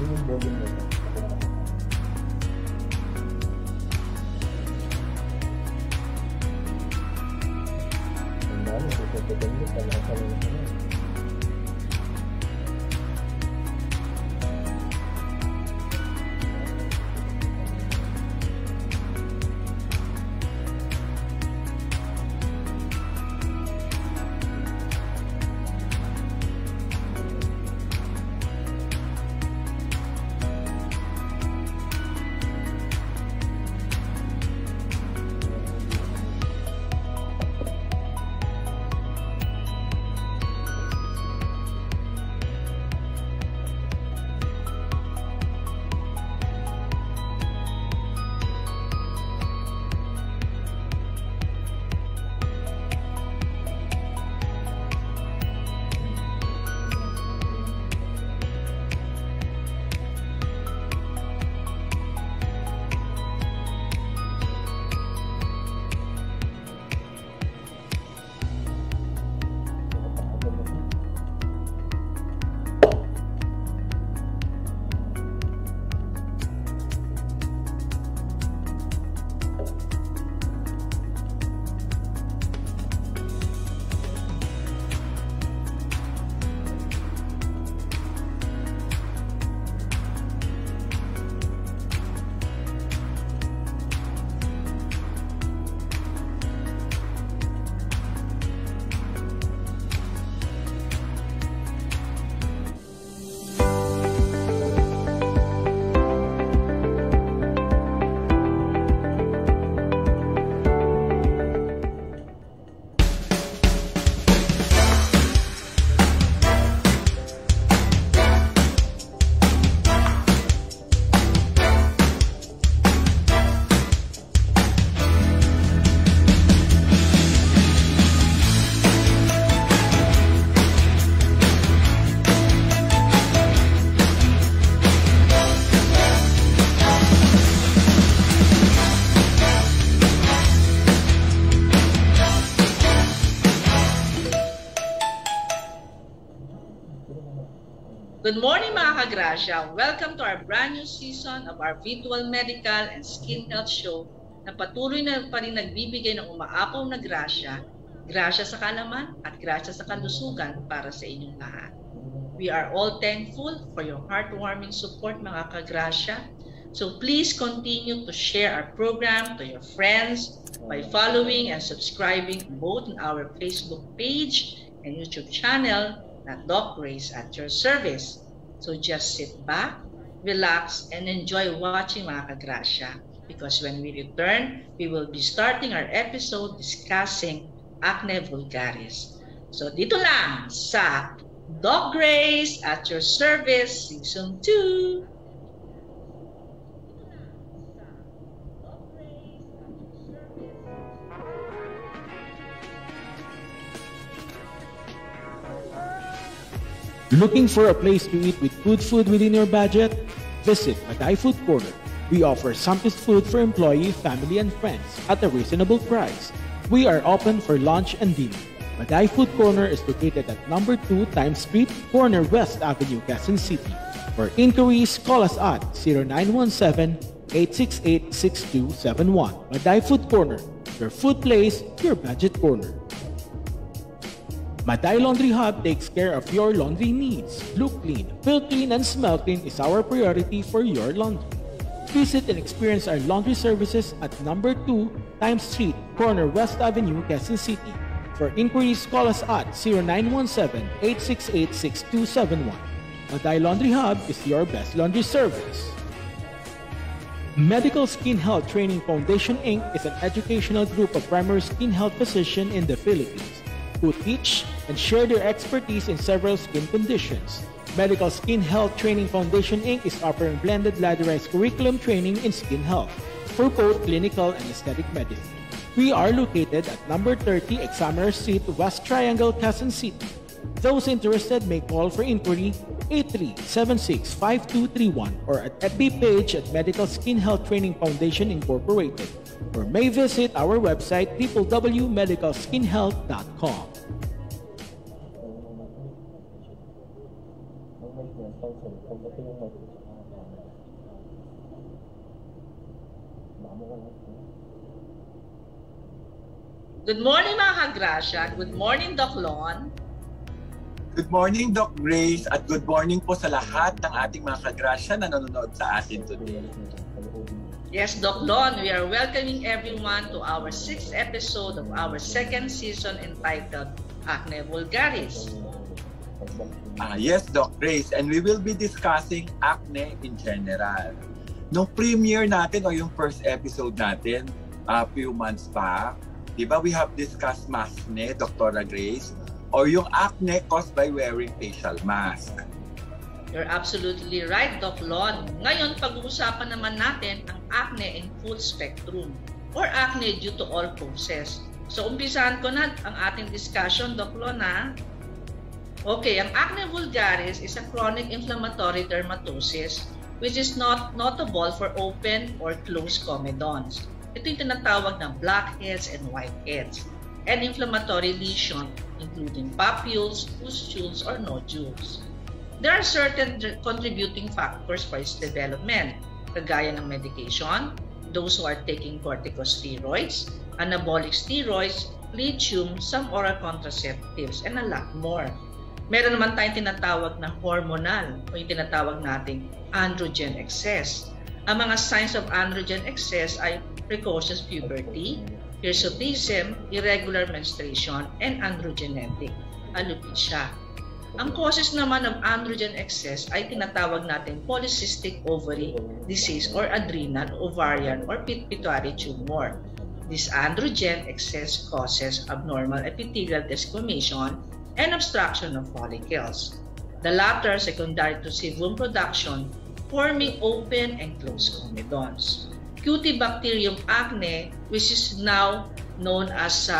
yung volume na ito. Ang dami, ito mo, talaga na. Good morning mga Ka-Grasya! Welcome to our brand new season of our virtual medical and skin health show na patuloy na pa rin nagbibigay ng umaapaw na grasya, grasya sa kalaman at grasya sa kalusugan para sa inyong lahat. We are all thankful for your heartwarming support mga Ka-Grasya. So please continue to share our program to your friends by following and subscribing both on our Facebook page and YouTube channel na Doc Grace at your service. So just sit back, relax, and enjoy watching mga Ka-Grasya, because when we return, we will be starting our episode discussing Acne Vulgaris. So dito lang sa Doc Grace at your service Season 2. Looking for a place to eat with good food within your budget? Visit Maday Food Corner. We offer Sampis food for employee, family, and friends at a reasonable price. We are open for lunch and dinner. Maday Food Corner is located at number 2 Times Street, corner West Avenue, Quezon City. For inquiries, call us at 0917-868-6271. Maday Food Corner, your food place, your budget corner. Maday Laundry Hub takes care of your laundry needs. Look clean, feel clean, and smell clean is our priority for your laundry. Visit and experience our laundry services at number 2 Times Street, corner West Avenue, Quezon City. For inquiries, call us at 0917-868-6271. Maday Laundry Hub is your best laundry service. Medical Skin Health Training Foundation Inc. is an educational group of primary skin health physicians in the Philippines who teach and share their expertise in several skin conditions. Medical Skin Health Training Foundation Inc. is offering blended ladderized curriculum training in skin health for both clinical and aesthetic medicine. We are located at number 30 Examiner Street, West Triangle, Quezon City. Those interested may call for inquiry 8376-5231 or at FB page at Medical Skin Health Training Foundation Incorporated, or may visit our website www.medicalskinhealth.com. Good morning mga Ka-Grasya. Good morning, Doc Lon. Good morning, Doc Grace, at good morning po sa lahat ng ating mga Ka-Grasya na nanonood sa atin today. Yes, Doc Lon, we are welcoming everyone to our 6th episode of our 2nd season entitled Acne Vulgaris. Yes, Doc Grace, and we will be discussing acne in general. Nung premiere natin o yung first episode natin, few months back, di ba we have discussed maskne, Dr. Grace, or yung acne caused by wearing facial mask. You're absolutely right, Doc Lon. Ngayon, pag-uusapan naman natin ang acne in full spectrum or acne due to all causes. So, umpisahan ko na ang ating discussion, Doc Lon, ha? Okay, ang acne vulgaris is a chronic inflammatory dermatosis which is not notable for open or closed comedones. Ito yung tinatawag na blackheads and whiteheads, and inflammatory lesion including papules, pustules, or nodules. There are certain contributing factors for its development, kagaya ng medication, those who are taking corticosteroids, anabolic steroids, lithium, some oral contraceptives, and a lot more. Meron naman tayong tinatawag na hormonal o yung tinatawag nating androgen excess. Ang mga signs of androgen excess ay precocious puberty, hirsutism, irregular menstruation, and androgenetic alopecia. Ang causes naman of androgen excess ay tinatawag natin polycystic ovary disease or adrenal, ovarian, or pituitary tumor. This androgen excess causes abnormal epithelial desquamation and obstruction of follicles. The latter secondary to sebum production, forming open and closed comedones. Cutibacterium acne, which is now known as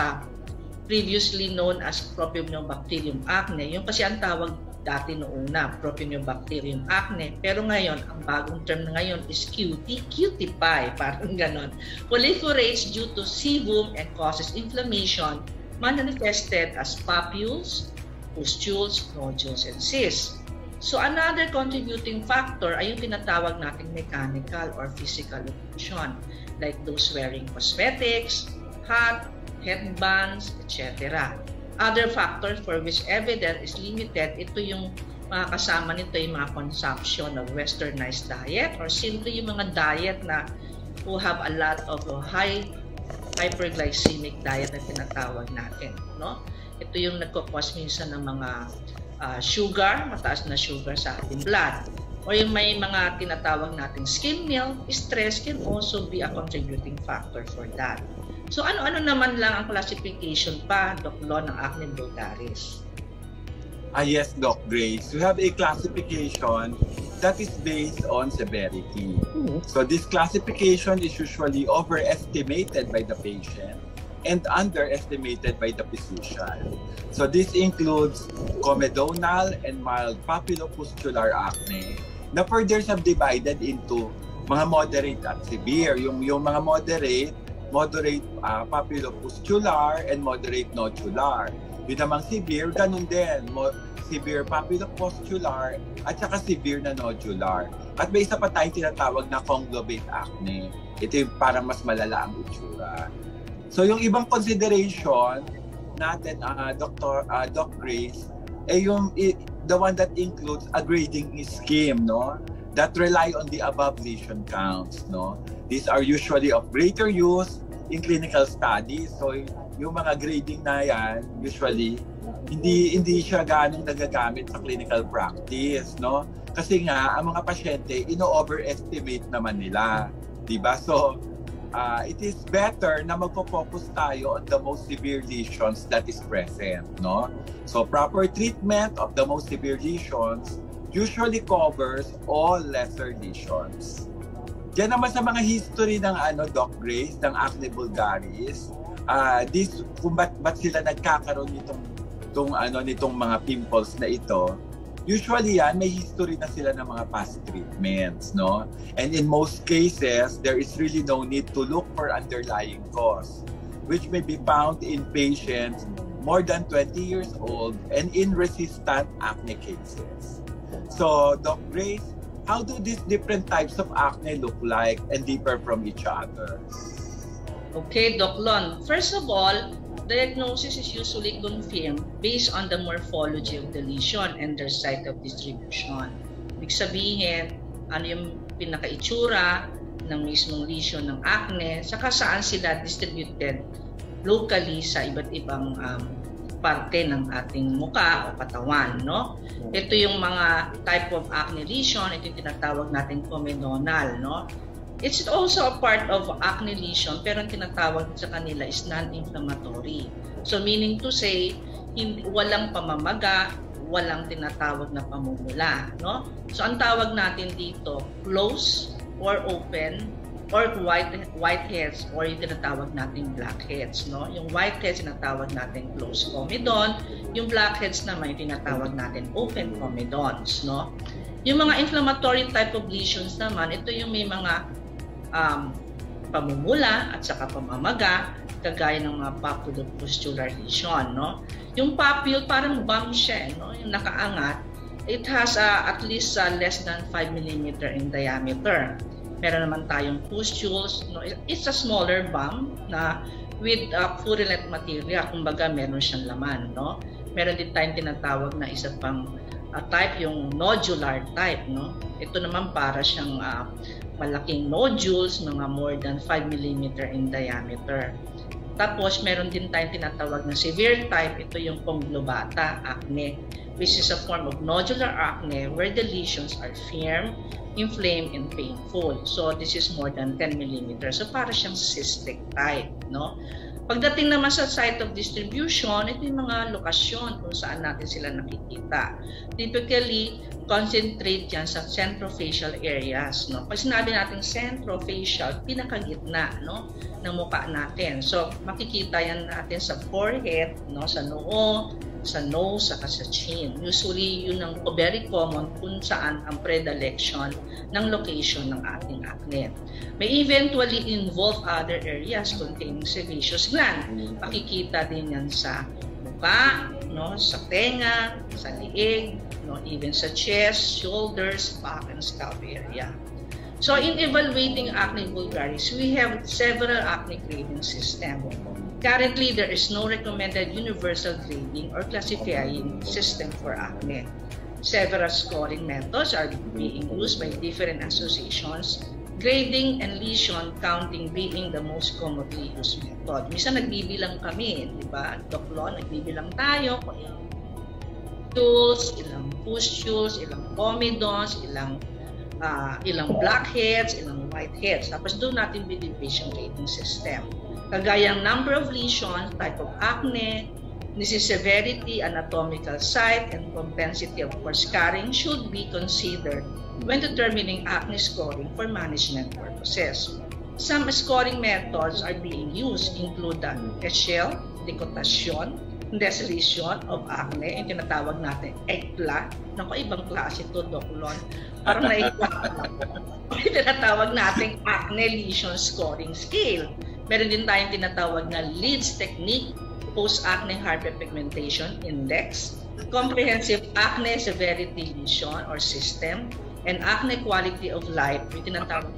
previously known as Propionibacterium acne. Yung kasi ang tawag dati noong una, Propionibacterium acne. Pero ngayon, ang bagong term na ngayon is cutie pie, parang ganon. Proliferates due to sebum and causes inflammation manifested as papules, pustules, nodules, and cysts. So another contributing factor ay yung tinatawag nating mechanical or physical lotion, like those wearing cosmetics, hat, headbands, etc. Other factors for which evidence is limited, ito yung mga kasama nito yung mga consumption of westernized diet or simply yung mga diet na who have a lot of high hyperglycemic diet na tinatawag natin, no? Ito yung nagkakos minsan ng mga sugar, mataas na sugar sa ating blood. O yung may mga tinatawag nating skin meal, stress can also be a contributing factor for that. So ano-ano naman lang ang classification pa, Doc Lon, ng acne vulgaris? Yes, Doc Grace. We have a classification that is based on severity. So this classification is usually overestimated by the patient and underestimated by the physician. So this includes comedonal and mild papulopustular acne na further subdivided into mga moderate at severe. Yung mga moderate papulopustular and moderate nodular. Yung namang severe, ganun din. Severe papulopustular at saka severe na nodular. At may isa pa tayong tinatawag na conglobate acne. Ito yung parang mas malala ang itsura. So yung ibang consideration natin, Doc Grace, ay yung the one that includes a grading scheme, no? That rely on the above lesion counts, no? These are usually of greater use in clinical studies. So yung mga grading na yan, usually hindi siya ganong nagagamit sa clinical practice, no? Kasi nga ang mga pasyente ino-overestimate naman nila, 'di ba? So it is better na magpo-focus tayo on the most severe lesions that is present, no? So proper treatment of the most severe lesions usually covers all lesser lesions. Diyan naman sa mga history ng Doc Grace, ng acne vulgaris, kung ba't sila nagkakaroon nitong mga pimples na ito, usually yan, may history na sila ng mga past treatments, no? And in most cases, there is really no need to look for underlying cause, which may be found in patients more than 20 years old and in resistant acne cases. So, Doc Grace, how do these different types of acne look like and differ from each other? Okay, Doc Lon. First of all, diagnosis is usually confirmed based on the morphology of the lesion and their site of distribution. Ibig sabihin, ano yung pinaka-itsura ng mismong lesion ng acne, saka saan sila distributed locally sa iba't ibang parte ng ating muka o katawan, no? Ito yung mga type of acne lesion, ito yung tinatawag natin comedonal, no? It's also a part of acne lesion, pero ang tinatawag sa kanila is non-inflammatory. So meaning to say, walang pamamaga, walang tinatawag na pamumula, no? So ang tawag natin dito, close or open or whiteheads or yung tinatawag natin blackheads, no? Yung whiteheads tinatawag natin closed comedon, yung blackheads naman yung tinatawag natin open comedons, no? Yung mga inflammatory type of lesions naman, ito yung may mga pamumula at saka pamamaga, kagaya ng mga papulopustular lesion, no? Yung papule parang bump siya, no? Yung nakaangat, it has at least less than 5 mm in diameter. Meron naman tayong pustules, no? It's a smaller bump na with purulent material, kumbaga meron siyang laman, no? Meron din tayong tinatawag na isa pang type, yung nodular type, no? Ito naman para siyang malaking nodules, mga more than 5 mm in diameter. Tapos, meron din tayong tinatawag na severe type. Ito yung conglobata acne, which is a form of nodular acne where the lesions are firm, inflamed, and painful. So, this is more than 10 mm. So, para siyang cystic type, no? Pagdating naman sa site of distribution, ito yung mga lokasyon kung saan natin sila nakikita. Typically, concentrate yan sa centrofacial areas, no? Pag sinabi natin centrofacial, pinakagitna, no, ng mukha natin. So, makikita yan natin sa forehead, no, sa noo, sa nose, saka sa chin. Usually, yun ang very common kung saan ang predilection ng location ng ating acne. May eventually involve other areas containing sebaceous gland. Makikita din yan sa mukha, no, sa tenga, sa liig, no, even sa chest, shoulders, back, and scalp area. So, in evaluating acne vulgaris, we have several acne grading systems. Currently, there is no recommended universal grading or classifying system for acne. Several scoring methods are being used by different associations, grading and lesion counting being the most commonly used method. Minsan nagbibilang kami, di ba? Doc Lon, nagbibilang tayo kung ilang pustules, ilang pustules, ilang comedons, ilang blackheads, ilang whiteheads. Tapos doon natin binibase yung grading system. Kagayang number of lesions, type of acne, disease severity, anatomical site, and propensity of for scarring should be considered when determining acne scoring for management purposes. Some scoring methods are being used include the echelle, decotation, description of acne, yung tinatawag natin ECLA. Naku, ibang klase ito, Doc Lon. Parang naikwa. Yung tinatawag natin acne lesion scoring scale. Meron din tayong tinatawag na LEADS technique, post-acne hyperpigmentation index, comprehensive acne severity lesion or system, and acne quality of life, yung tinatawag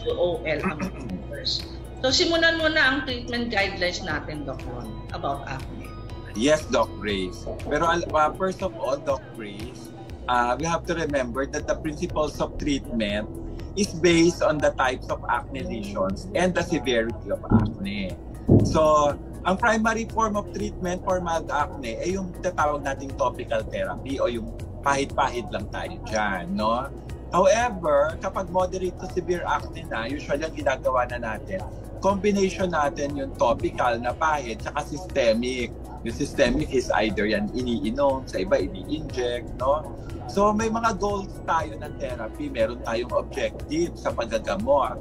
QOL ang numbers. So, simulan muna ang treatment guidelines natin, Doc Ron, about acne. Yes, Doc Grace. Pero first of all, Doc Grace, we have to remember that the principles of treatment is based on the types of acne lesions and the severity of acne. So, ang primary form of treatment for mild acne ay yung tatawag nating topical therapy o yung pahit-pahit lang tayo dyan, no? However, kapag moderate to severe acne na, usually ang ginagawa na natin, combination natin yung topical na pahit saka systemic. Yung systemic is either yan iniinom, sa iba ini-inject, no? So may mga goals tayo ng therapy, meron tayong objective sa paggagamot.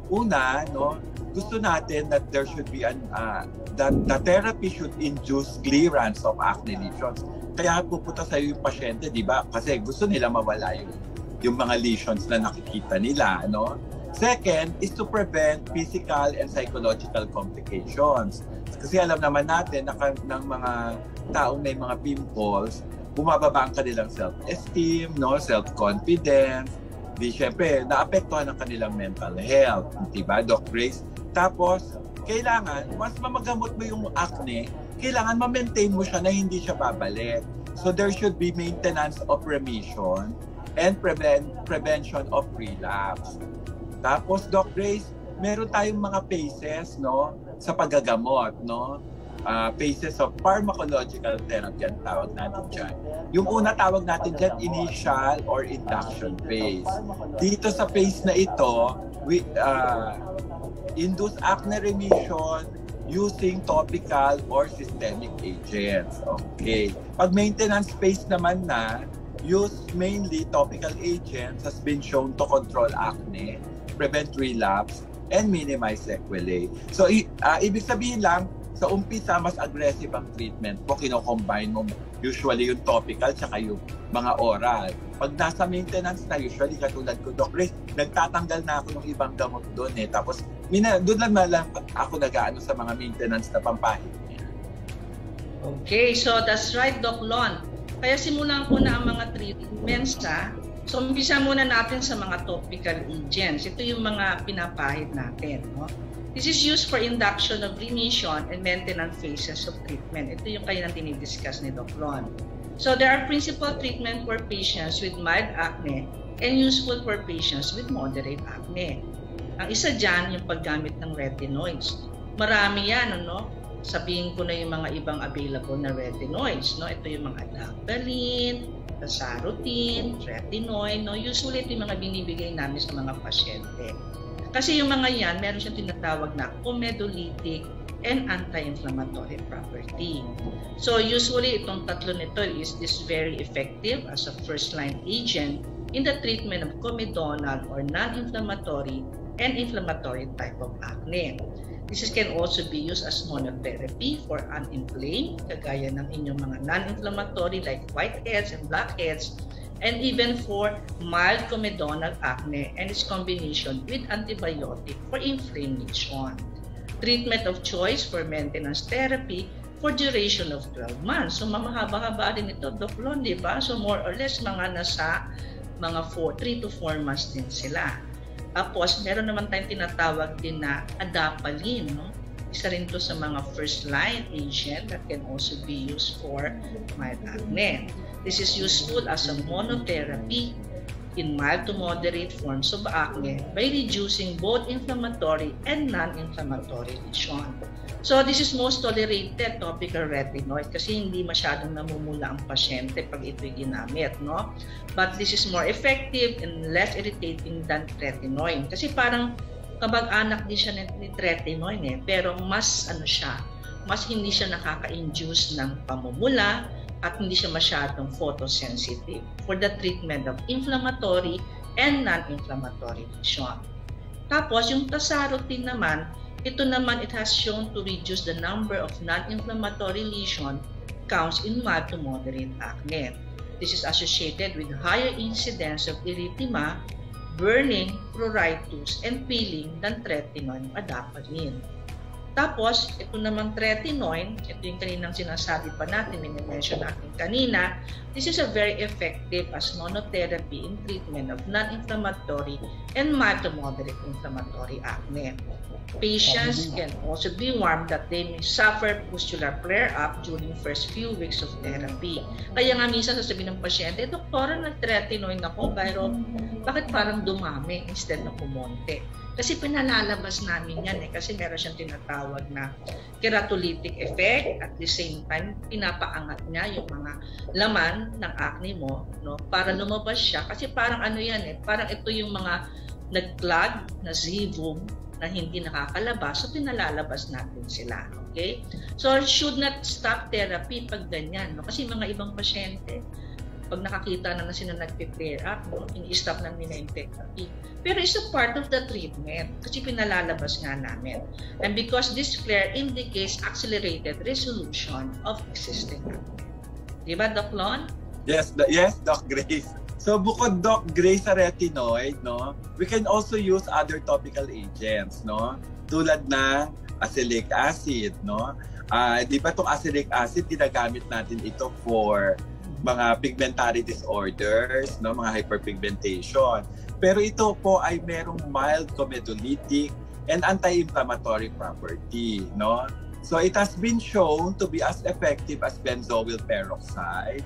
Una, no, gusto natin that there should be that the therapy should induce clearance of acne lesions. Kaya pupunta sa yung pasyente, di ba? Kasi gusto nila mawala yung mga lesions na nakikita nila, no? Second is to prevent physical and psychological complications. Kasi alam naman natin na ng mga taong may mga pimples, bumababa ang kanilang self-esteem, no, self-confidence, Di syempre, naapektuhan ang kanilang mental health. Diba, Doc Grace? Tapos, kailangan, once mamagamot mo yung acne, kailangan ma-maintain mo siya na hindi siya babalik. So there should be maintenance of remission and prevention of relapse. Tapos, Doc Grace, meron tayong mga phases, no, sa paggagamot, no? Phases of pharmacological therapy ang tawag natin dyan. Yung una tawag natin dyan, initial or induction phase. Dito sa phase na ito, we induce acne remission using topical or systemic agents. Okay. Pag maintenance phase naman na, use mainly topical agents has been shown to control acne, prevent relapse, and minimize sequelae. So, ibig sabihin lang, sa umpisa, mas aggressive ang treatment mo. Kino-combine mo usually yung topical tsaka yung mga oral. Pag nasa maintenance na, usually katulad ko, Doc Ray, nagtatanggal na ako ng ibang gamot doon eh. Tapos, doon lang ako nag-aano sa mga maintenance na pampahit niya. Okay, so that's right, Doc Lon. Kaya simulan ko na ang mga treatments ha. So, umpisa muna natin sa mga topical agents. Ito yung mga pinapahid natin, no? This is used for induction of remission and maintenance phases of treatment. Ito yung kaya natin i-discuss ni Doc Lon. So there are principal treatment for patients with mild acne and useful for patients with moderate acne. Ang isa dyan, yung paggamit ng retinoids. Marami yan, ano? Sabihin ko na yung mga ibang available na retinoids. No? Ito yung mga adapalene, tasarotene, retinoid. No? Usually ito yung mga binibigay namin sa mga pasyente. Kasi yung mga yan, meron siyang tinatawag na comedolytic and anti-inflammatory property. So usually itong tatlo nito is very effective as a first-line agent in the treatment of comedonal or non-inflammatory and inflammatory type of acne. This can also be used as monotherapy for uninflamed, kagaya ng inyong mga non-inflammatory like whiteheads and blackheads, and even for mild comedonal acne and its combination with antibiotic for inflammation. Treatment of choice for maintenance therapy for duration of 12 months. So mamahaba-haba din ito, Doc Lon, di ba? So more or less mga nasa mga 3 to 4 months din sila. Tapos meron naman tayong tinatawag din na adapalene, no? Isa rin to sa mga first-line agent that can also be used for mild acne. This is useful as a monotherapy in mild to moderate forms of acne by reducing both inflammatory and non-inflammatory lesion. So this is most tolerated topical retinoid kasi hindi masyadong namumula ang pasyente pag ito'y ginamit, no? But this is more effective and less irritating than retinoid kasi parang kabag-anak din siya ni retinoid eh, pero mas mas hindi siya nakaka-induce ng pamumula at hindi siya masyadong photosensitive for the treatment of inflammatory and non-inflammatory lesion. Tapos yung tasarotene naman, ito naman it has shown to reduce the number of non-inflammatory lesion counts in mild to moderate acne. This is associated with higher incidence of erythema, burning, pruritus, and peeling than tretinoin adapalene. Tapos, ito naman tretinoin, ito yung kaninang sinasabi pa natin, mention natin kanina, this is a very effective as monotherapy in treatment of non-inflammatory and mild to moderate inflammatory acne. Patients can also be warned that they may suffer pustular flare-up during first few weeks of therapy. Kaya nga minsan sasabihin ng pasyente, Doktora, nag-tretinoin ako, pero bakit parang dumami instead na kumonte? Kasi pinalalabas namin yan kasi meron siyang tinatawag na keratolytic effect. At the same time, pinapaangat niya yung mga laman ng acne mo, no, para lumabas siya. Kasi parang parang ito yung mga nag-clog na sebum na hindi nakakalabas, so pinalalabas natin sila. Okay? So, should not stop therapy pag ganyan. No? Kasi mga ibang pasyente, pag nakakita na sila nag-flare up, no, ini-stop na nila yung therapy. Pero it's a part of the treatment kasi pinalalabas nga namin. And because this flare indicates accelerated resolution of existing acne. Diba, Doc Lon? Yes, Doc Grace. So bukod Doc Grace sa retinoid, no, we can also use other topical agents, no, tulad ng acylic acid, no. Di ba itong acylic acid, ginagamit natin ito for mga pigmentary disorders, no, mga hyperpigmentation. Pero ito po ay merong mild comedolytic and anti-inflammatory property, no? So it has been shown to be as effective as benzoyl peroxide,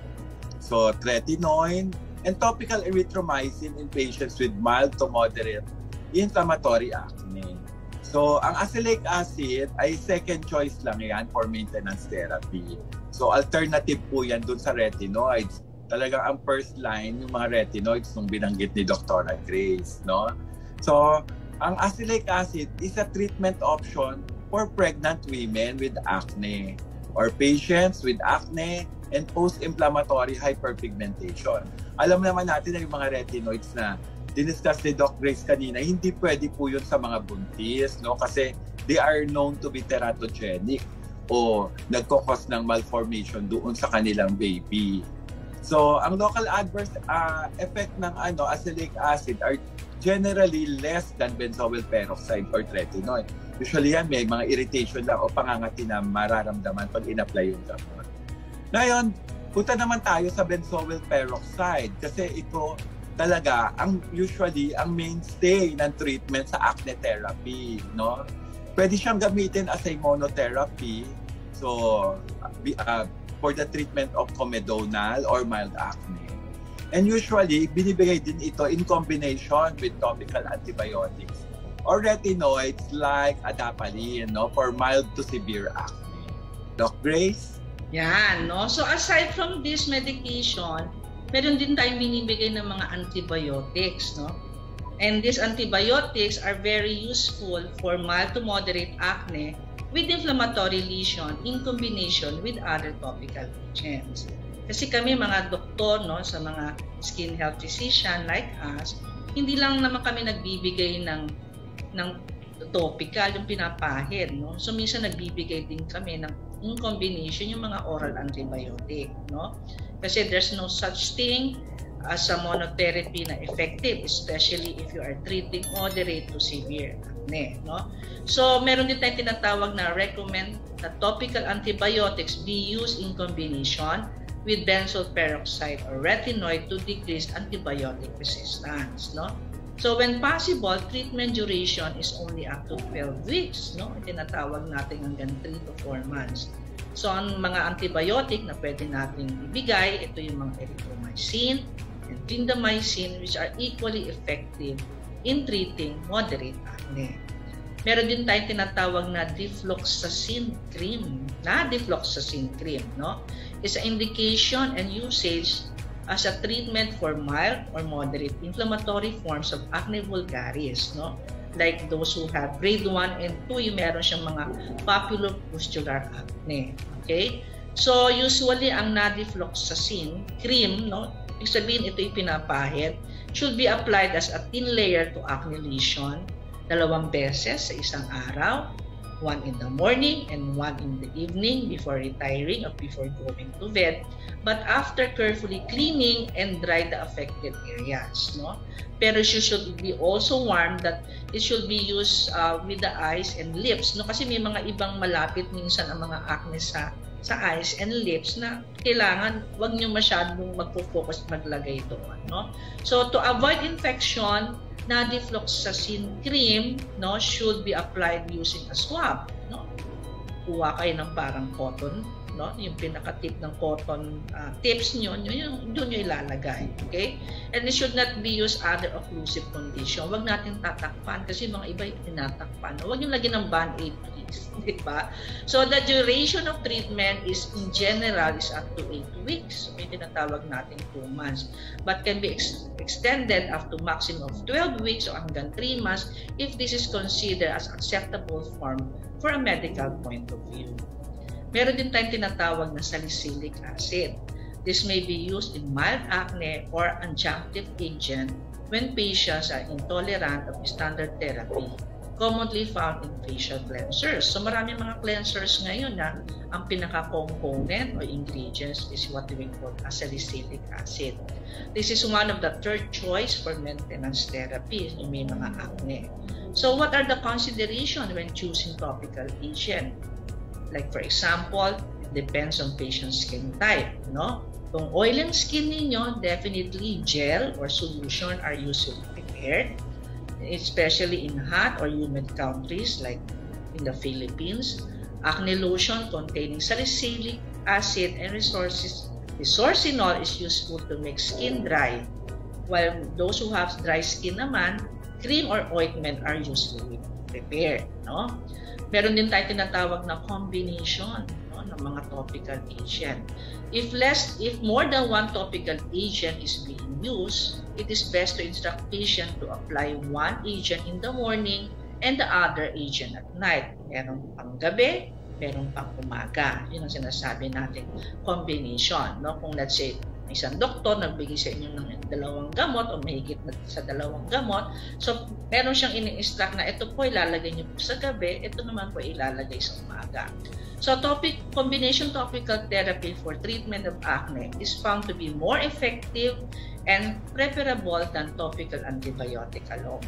so tretinoin, and topical erythromycin in patients with mild to moderate inflammatory acne. So ang azelaic acid ay second choice lang yan for maintenance therapy. So alternative po yan dun sa retinoids. Talagang ang first line yung mga retinoids nung binanggit ni Dr. Grace, no? So ang azelaic acid is a treatment option for pregnant women with acne or patients with acne and post-inflammatory hyperpigmentation. Alam naman natin na yung mga retinoids na diniscuss ni Doc Grace kanina, hindi pwede po yun sa mga buntis, no? Kasi they are known to be teratogenic o nagkakos ng malformation doon sa kanilang baby. So, ang local adverse effect ng azelaic acid are generally less than benzoyl peroxide or tretinoin. Usually yan, may mga irritation lang o pangangati na mararamdaman pag in-apply yung gamot. Ngayon, punta naman tayo sa benzoyl peroxide kasi ito talaga usually ang mainstay ng treatment sa acne therapy, no? Pwede siyang gamitin as a monotherapy, so for the treatment of comedonal or mild acne. And usually, binibigay din ito in combination with topical antibiotics or retinoids like adapalene, no, for mild to severe acne. Doc Grace? Yan, no? So aside from this medication, meron din tayong binibigay ng mga antibiotics, no? And these antibiotics are very useful for mild to moderate acne with inflammatory lesion in combination with other topical agents. Kasi kami mga doktor, no, sa mga skin health physician like us, hindi lang naman kami nagbibigay ng topical, yung pinapahid, no? So minsan nagbibigay din kami ng in combination yung mga oral antibiotic, no? Kasi there's no such thing as a monotherapy na effective, especially if you are treating moderate to severe acne, no? So meron din tayong tinatawag na recommend that topical antibiotics be used in combination with benzoyl peroxide or retinoid to decrease antibiotic resistance, no? So when possible, treatment duration is only up to 12 weeks, no? Tinatawag natin hanggang 3 to 4 months. So ang mga antibiotic na pwede nating ibigay, ito yung mga erythromycin and clindamycin, which are equally effective in treating moderate acne. Meron din tayong tinatawag na defloxacin cream. Defloxacin cream, no? Is an indication and usage as a treatment for mild or moderate inflammatory forms of acne vulgaris, no? Like those who have grade 1 and 2, yung meron siyang mga papulopustular acne. Okay? So, usually, ang nadifloxacin cream, no? Ibig sabihin, ito yung pinapahid, should be applied as a thin layer to acne lesion 2 beses sa isang araw, 1 in the morning and 1 in the evening before retiring or before going to bed, but after carefully cleaning and dry the affected areas, no? Pero it should be also warned that it should be used with the eyes and lips, no? Kasi may mga ibang malapit minsan ang mga acne sa eyes and lips na kailangan wag niyo masyadong magpo-focus maglagay doon, no? So to avoid infection, nadifloxacin cream, no, should be applied using a swab, no? Kuha kayo ng parang cotton, no, yung pinaka-tip ng cotton tips nyo, doon nyo ilalagay, okay? And it should not be used under occlusive condition. Huwag natin tatakpan kasi mga iba yung tinatakpan. Huwag yung lagyan ng band-aid, please, di ba? So the duration of treatment is in general is up to 8 weeks. So, may tinatawag natin 2 months, but can be extended up to maximum of 12 weeks o hanggang 3 months if this is considered as acceptable form for a medical point of view. Meron din tayong tinatawag na salicylic acid. This may be used in mild acne or adjunctive agent when patients are intolerant of standard therapy, commonly found in facial cleansers. So maraming mga cleansers ngayon na ang pinaka-component or ingredients is what we call a salicylic acid. This is one of the third choice for maintenance therapy in may mga acne. So what are the considerations when choosing topical agent? Like for example, depends on patient's skin type, no? Kung oil and skin ninyo, definitely gel or solution are usually prepared, especially in hot or humid countries like in the Philippines. Acne lotion containing salicylic acid and resorcinol is useful to make skin dry, while those who have dry skin naman, cream or ointment are usually prepared, no? Meron din tayo tinatawag na combination, no, ng mga topical agent. If more than one topical agent is being used, it is best to instruct patient to apply one agent in the morning and the other agent at night. Meron pang gabi, meron pang umaga. Yun ang sinasabi natin, combination. No? Kung let's say, isang doktor nagbigay sa inyo ng 2 gamot o mahigit na sa 2 gamot, so meron siyang ini-instruct na ito po ilalagay niyo po sa gabi, ito naman po ilalagay sa umaga. So combination topical therapy for treatment of acne is found to be more effective and preferable than topical antibiotic alone.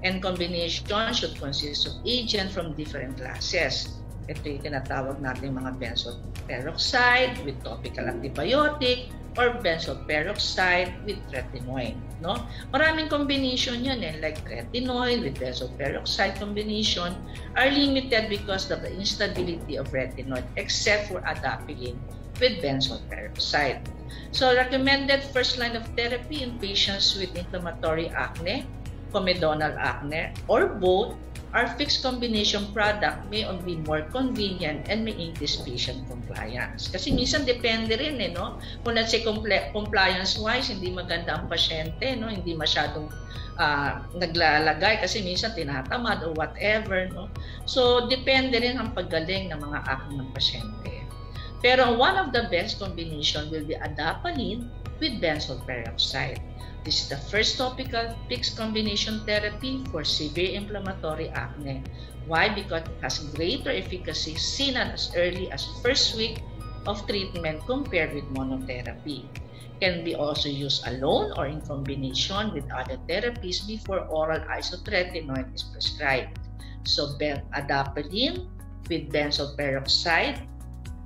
And combination should consist of agents from different classes. Ito yung tinatawag natin mga benzoyl peroxide with topical antibiotic or benzoyl peroxide with retinoid, no? Maraming combination yun like retinoid with benzoyl peroxide combination are limited because of the instability of retinoid except for adapalene with benzoyl peroxide. So recommended first line of therapy in patients with inflammatory acne, comedonal acne, or both our fixed combination product may be more convenient and may increase patient compliance. Kasi minsan depende rin no? Kung let's say compliance-wise, hindi maganda ang pasyente, no? Hindi masyadong naglalagay kasi minsan tinatamad or whatever, no? So depende rin ang paggaling ng mga acne ng pasyente. Pero one of the best combination will be adapalene with benzoyl peroxide. This is the first topical fixed combination therapy for severe inflammatory acne. Why? Because it has greater efficacy seen as early as first week of treatment compared with monotherapy. Can be also used alone or in combination with other therapies before oral isotretinoin is prescribed. So adapalene with benzoyl peroxide.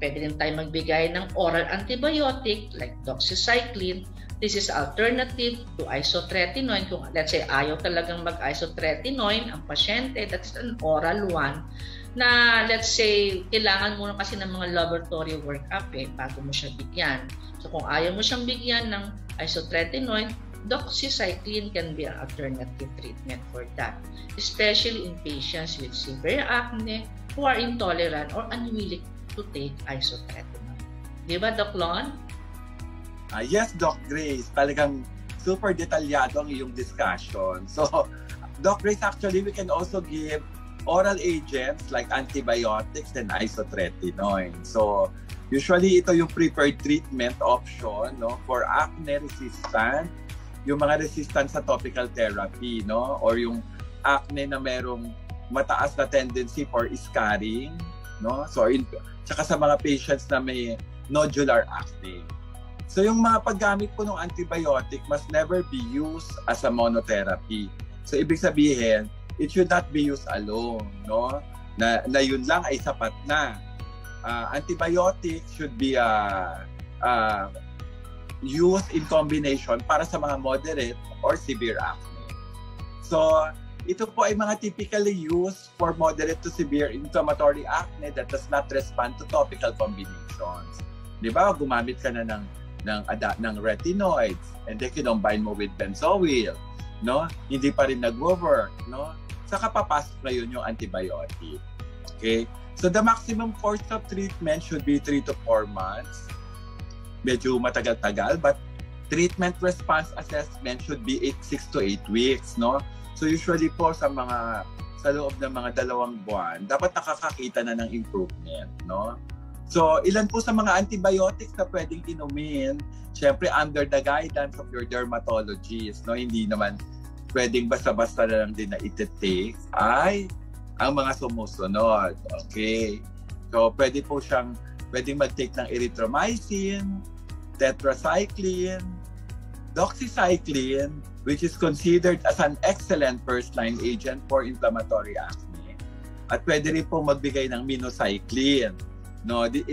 Pwede rin tayo magbigay ng oral antibiotic like doxycycline. This is alternative to isotretinoin. Kung let's say ayaw talagang mag-isotretinoin ang pasyente, that's an oral one na let's say kailangan mo na kasi ng mga laboratory workup bago mo siya bigyan. So kung ayaw mo siyang bigyan ng isotretinoin, doxycycline can be an alternative treatment for that, especially in patients with severe acne who are intolerant or unwilling to take isotretinoin. Di ba, Doc Lon? Yes, Doc Grace. Talagang super detalyado ang iyong discussion. So, Doc Grace, actually, we can also give oral agents like antibiotics and isotretinoin. So, usually, ito yung preferred treatment option, no, for acne resistant, yung mga resistant sa topical therapy, no, or yung acne na merong mataas na tendency for scarring, no, so, tsaka sa mga patients na may nodular acne. So yung mga paggamit po ng antibiotic must never be used as a monotherapy. So ibig sabihin, it should not be used alone, no? Na yun lang ay sapat na. Antibiotic should be used in combination para sa mga moderate or severe acne. So ito po ay mga typically used for moderate to severe inflammatory acne that does not respond to topical combinations. Di ba? Gumamit ka na ng retinoids and then kinombine mo with benzoyl, no? Hindi pa rin nag-work, no? Saka papasok na yun yung antibiotic. Okay? So the maximum course of treatment should be 3 to 4 months. Medyo matagal-tagal, but treatment response assessment should be 6 to 8 weeks, no? So usually po sa loob ng mga 2 buwan, dapat nakakakita na ng improvement, no? So, ilan po sa mga antibiotics na pwedeng inumin, syempre under the guidance of your dermatologist, no? Hindi naman pwedeng basta-basta na lang din na iti-take, ay ang mga sumusunod. Okay? So, pwedeng mag-take ng erythromycin, tetracycline, doxycycline, which is considered as an excellent first-line agent for inflammatory acne. At pwede rin po magbigay ng minocycline. No, it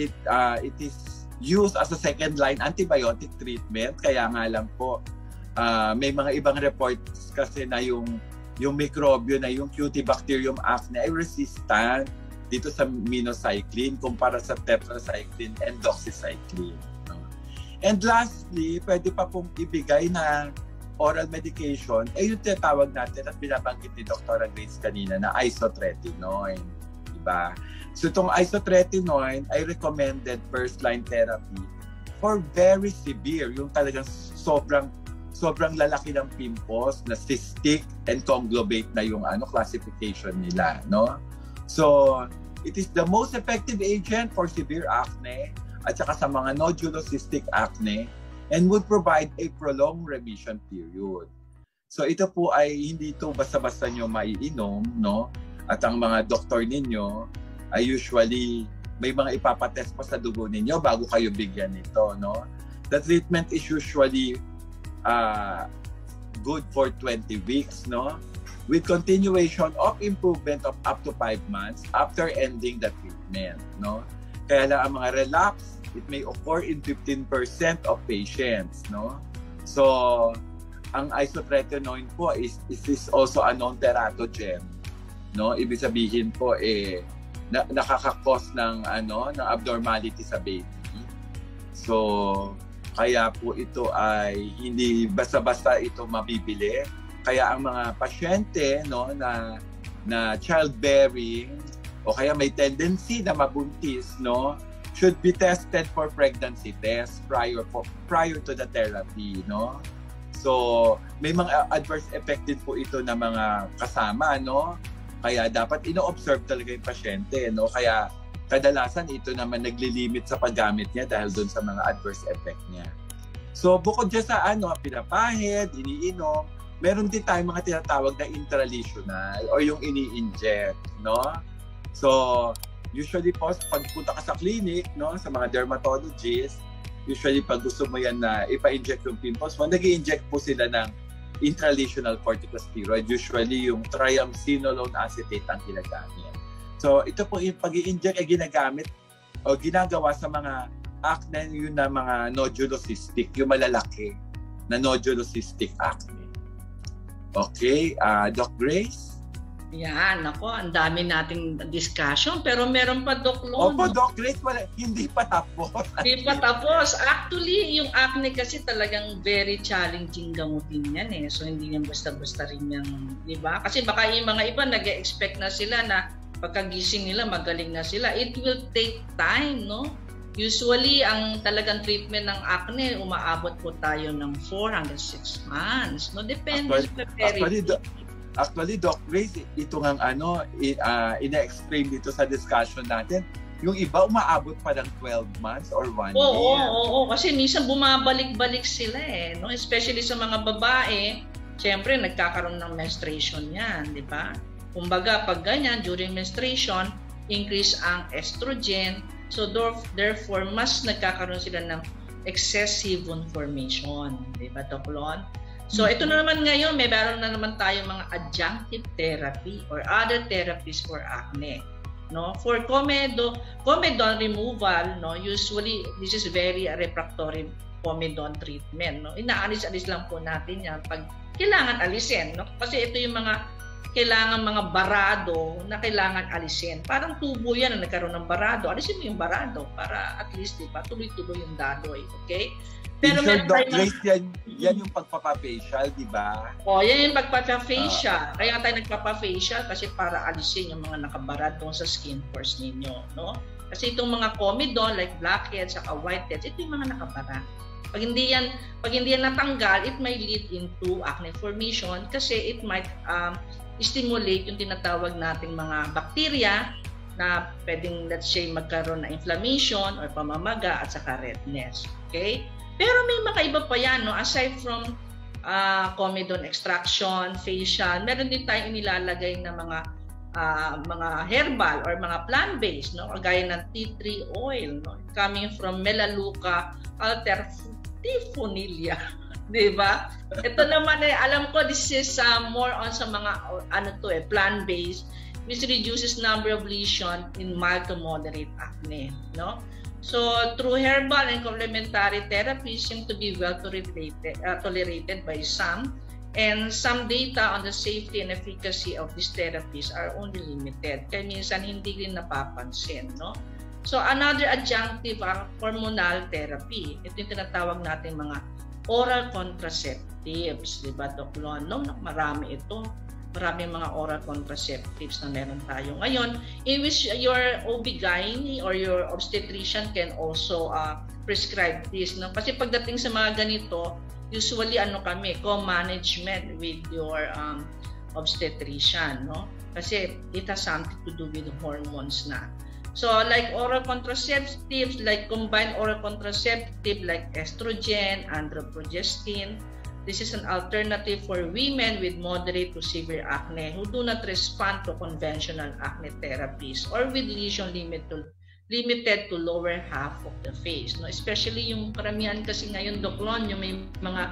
is used as a second-line antibiotic treatment. Kaya nga lang po, may mga ibang reports kasi na yung mikrobyo na yung Cutibacterium acne ay resistant dito sa minocycline kumpara sa tetracycline and doxycycline. No? And lastly, pwede pa pong ibigay na oral medication, yung tinatawag natin at binabanggit ni Dr. Grace kanina na isotretinoin. Diba? So itong isotretinoin ay recommended first-line therapy for very severe, yung talagang sobrang lalaki ng pimples na cystic and conglobate na yung classification nila, no? So, it is the most effective agent for severe acne at saka sa mga nodulocystic acne and would provide a prolonged remission period. So, ito po ay hindi ito basta-basta nyo maiinom, no? At ang mga doktor ninyo ay usually may mga ipapatest pa sa dugo ninyo bago kayo bigyan nito, no? The treatment is usually good for 20 weeks, no? With continuation of improvement of up to 5 months after ending the treatment, no? Kaya lang ang mga relapse, it may occur in 15% of patients, no? So, ang isotretinoin po is also a non-teratogen, no? Ibig sabihin po nakaka-cause ng abnormality sa baby. So, kaya po ito ay hindi basta-basta ito mabibili. Kaya ang mga pasyente, no, na childbearing o kaya may tendency na mabuntis, no, should be tested for pregnancy test prior to the therapy, no. So, may mga adverse effect din po ito na mga kasama, no. Kaya dapat ino-observe talaga yung pasyente, no. Kaya kadalasan ito naman naglilimit sa paggamit niya dahil doon sa mga adverse effect niya. So, bukod dyan sa pinapahid, iniinom, meron din tayong mga tinatawag na intralesional o yung ini-inject, no? So, usually po, pagpunta ka sa clinic, no, sa mga dermatologist, usually pag gusto mo yan na ipa-inject yung pimples mo, nag-i-inject po sila ng intralesional corticosteroid. Usually, yung triamcinolone acetate ang ginagamit. So, ito po yung pag-i-inject ay ginagamit o ginagawa sa mga acne yun na mga nodulocystic, yung malalaki na nodulocystic acne. Okay, Doc Grace? Yan, ako, ang dami nating discussion, pero meron pa, Doc Lon. Opo, Doc Grace, hindi pa tapos. Hindi pa tapos. Actually, yung acne kasi talagang very challenging gamutin yan eh. So, hindi yan basta-basta rin yung, di ba? Kasi baka yung mga iba nag-expect na sila na pagkagising nila, magaling na sila. It will take time, no? Usually, ang talagang treatment ng acne, umaabot po tayo ng 4 hanggang 6 months. No? Depende sa severity. Actually, Doc Grace, ito nga ina-explain dito sa discussion natin, yung iba umaabot pa ng 12 months or 1 year. Oo, kasi minsan bumabalik-balik sila eh. No? Especially sa mga babae, syempre nagkakaroon ng menstruation yan, di ba? Kumbaga, pag ganyan, during menstruation, increase ang estrogen. So, therefore, mas nagkakaroon sila ng excessive bone formation. Di ba, Doc Lon? So, ito na naman ngayon, may meron na naman tayo mga adjunctive therapy or other therapies for acne. No? For comedone removal, no, usually, this is very refractory comedone treatment. No? Inaalis-alis lang po natin yan pag kailangan alisin. No? Kasi ito yung mga kailangan mga barado na kailangan alisin. Parang tubo yan na nagkaroon ng barado. Alisin mo yung barado para at least, diba, tuloy-tuloy yung dadoy. Okay? Pero meron tayo yan yung pagpapafacial, di ba? Yan yung pagpapafacial. Kaya tayo nagpapafacial kasi para alisin yung mga nakabarad doon sa skin pores ninyo. No? Kasi itong mga comedone like blackheads at whiteheads, ito yung mga nakabarad. Pag hindi yan natanggal, it may lead into acne formation kasi it might stimulate yung tinatawag nating mga bacteria na pwedeng, let's say, magkaroon na inflammation or pamamaga at saka redness. Okay? Pero may mga iba pa yan, no? Aside from comedone extraction, facial, meron din tayong inilalagay na mga herbal or mga plant-based, no? Kagaya ng tea tree oil, no? Coming from Melaleuca alterifoliae. Diba? Ito naman alam ko this is more on sa mga plant-based. which reduces number of lesion in mild to moderate acne, no? So, through herbal and complementary therapies seem to be well tolerated by some, and some data on the safety and efficacy of these therapies are only limited. Kaya minsan hindi rin napapansin, no? So, another adjunctive hormonal therapy. Ito yung tinatawag natin mga oral contraceptives, di ba, Doc Lon? No, marami ito. Maraming mga oral contraceptives na meron tayo ngayon, in which your OB-GYN or your obstetrician can also prescribe this. No? Kasi pagdating sa mga ganito, usually co-management with your obstetrician. No? Kasi it has something to do with hormones na. So like oral contraceptives, like combined oral contraceptive like estrogen, androprogestin, this is an alternative for women with moderate to severe acne who do not respond to conventional acne therapies or with lesion limited to lower half of the face. No? Especially yung karamihan kasi ngayon, Doc Lon, yung may mga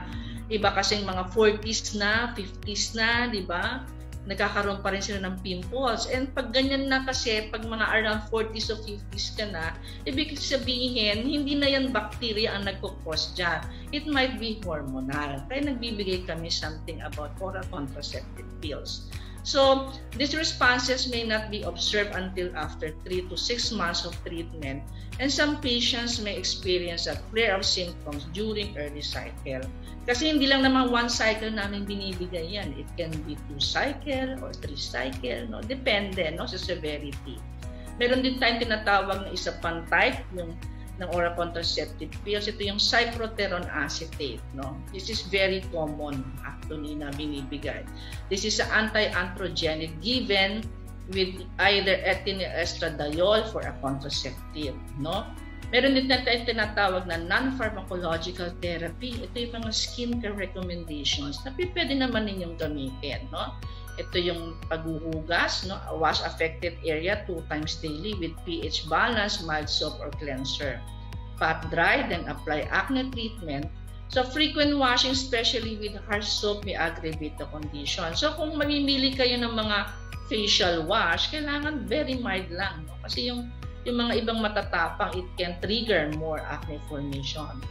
iba kasing mga 40s na, 50s na, di ba? Nagkakaroon pa rin sila ng pimples. And pag ganyan na kasi, pag mga around 40s o 50s ka na, ibig sabihin, hindi na yan bacteria ang nagkukos dyan. It might be hormonal. Kaya nagbibigay kami something about oral contraceptive pills. So, these responses may not be observed until after 3 to 6 months of treatment, and some patients may experience a flare of symptoms during early cycle. Kasi hindi lang naman 1 cycle namin binibigay yan. It can be 2 cycle or 3 cycle. No? Depende, no, sa severity. Meron din tayong tinatawag na isa pang type, yung ng oral contraceptive pills. Ito yung cyproterone acetate. No? This is very common actually na binibigay. This is an anti-androgenic given with either ethinyl estradiol for a contraceptive. No? Meron din natin tinatawag na non-pharmacological therapy. Ito yung mga skincare recommendations na pwede naman ninyong gamitin. No? Ito yung paghuhugas, no? Wash affected area 2 times daily with pH balance, mild soap or cleanser. Pat dry, then apply acne treatment. So frequent washing, especially with harsh soap, may aggravate the condition. So kung mamimili kayo ng mga facial wash, kailangan very mild lang. No? Kasi yung mga ibang matatapang, it can trigger more acne formation.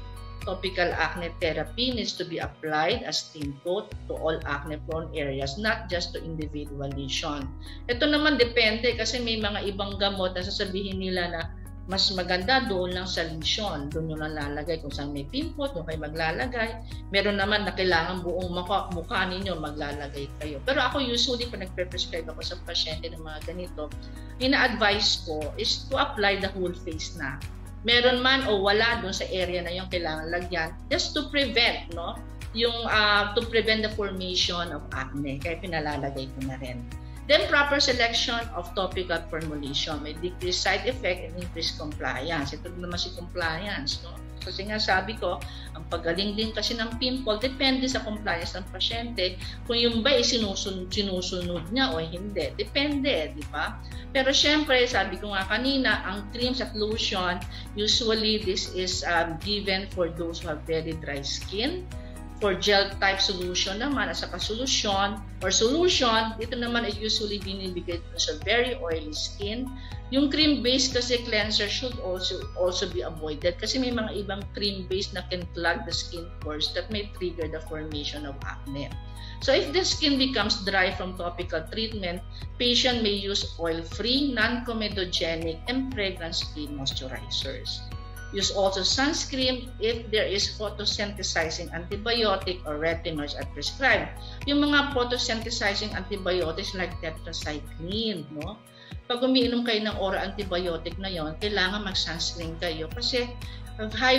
Topical acne therapy needs to be applied as thin coat to all acne-prone areas, not just to individual lesion. Ito naman depende kasi may mga ibang gamot na sasabihin nila na mas maganda doon lang sa lesion. Doon yung nalalagay kung saan may pimple, doon kayo maglalagay. Meron naman na kailangan buong mukha ninyo maglalagay kayo. Pero ako usually, pag nagpe-prescribe ako sa pasyente ng mga ganito, ina-advise ko is to apply the whole face na. Meron man o wala doon sa area na yung kailangan lagyan, just to prevent, no? Yung to prevent the formation of acne. Kaya pinalalagay ko na rin. Then, proper selection of topical formulation may decrease side effect and increase compliance. Ito naman si compliance, no? Kasi nga sabi ko, ang paggaling din kasi ng pimple, depende sa compliance ng pasyente kung yung ba sinusunod niya o hindi. Depende, di ba? Pero syempre, sabi ko nga kanina, ang creams at lotion, usually this is given for those who have very dry skin. For gel type solution naman, as a solution, ito naman ay usually binibigay sa very oily skin. Yung cream-based kasi cleanser should also be avoided kasi may mga ibang cream-based na can clog the skin pores that may trigger the formation of acne. So if the skin becomes dry from topical treatment, patient may use oil-free, non-comedogenic, and fragrance-free moisturizers. Use also sunscreen if there is photosynthesizing antibiotic or retinoids are prescribed. Yung mga photosynthesizing antibiotics like tetracycline, no? Pag umiinom kayo ng oral antibiotic na yon, kailangan mag-sunscreen kayo kasi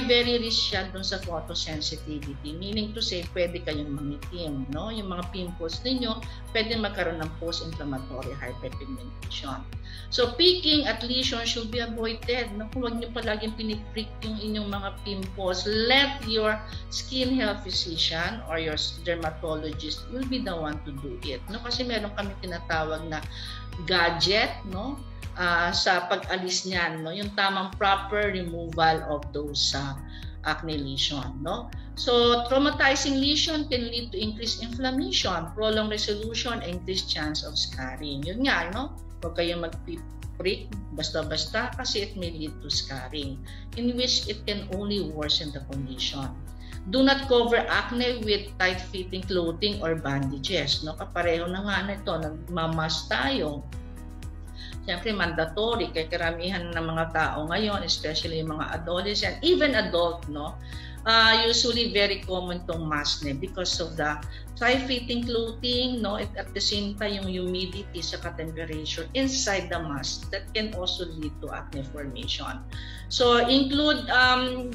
very risk siya dun sa photosensitivity. Meaning to say, pwede kayong mangitim, no? Yung mga pimples ninyo, pwede magkaroon ng post-inflammatory hyperpigmentation. So, peaking at lesion should be avoided. No? Huwag nyo palaging piniprick yung inyong mga pimples. Let your skin health physician or your dermatologist will be the one to do it. No? Kasi meron kami tinatawag na gadget, no? Sa pag-alis niyan, no? Yung tamang proper removal of those acne lesion, no? So, traumatizing lesion can lead to increased inflammation, prolonged resolution, and increased chance of scarring. Yun nga, no? Huwag kayong mag-prick basta-basta kasi it may lead to scarring, in which it can only worsen the condition. Do not cover acne with tight-fitting clothing or bandages. No? Kapareho na nga na ito, nagmamas tayo. Siyempre, mandatory kay karamihan ng mga tao ngayon, especially yung mga adolescent, even adult, no? Usually very common tong mask because of the tight-fitting clothing, no? At the same time, yung humidity sa temperature inside the mask that can also lead to acne formation. So, include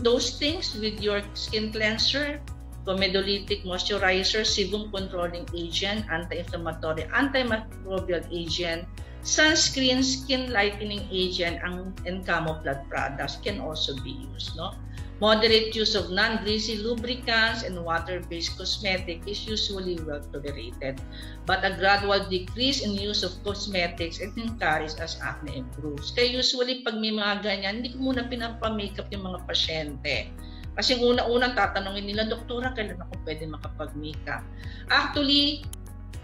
those things with your skin cleanser, comedolitic moisturizer, sebum controlling agent, anti-inflammatory, antimicrobial agent, sunscreen, skin lightening agent, and camouflage products can also be used. No? Moderate use of non-greasy lubricants and water-based cosmetic is usually well tolerated, but a gradual decrease in use of cosmetics is encouraged as acne improves. Kaya usually pag may mga ganyan, hindi ko muna pinapamakeup yung mga pasyente. Kasi una-unang tatanungin nila, doktora, kailan ako pwede makapag-makeup? Actually,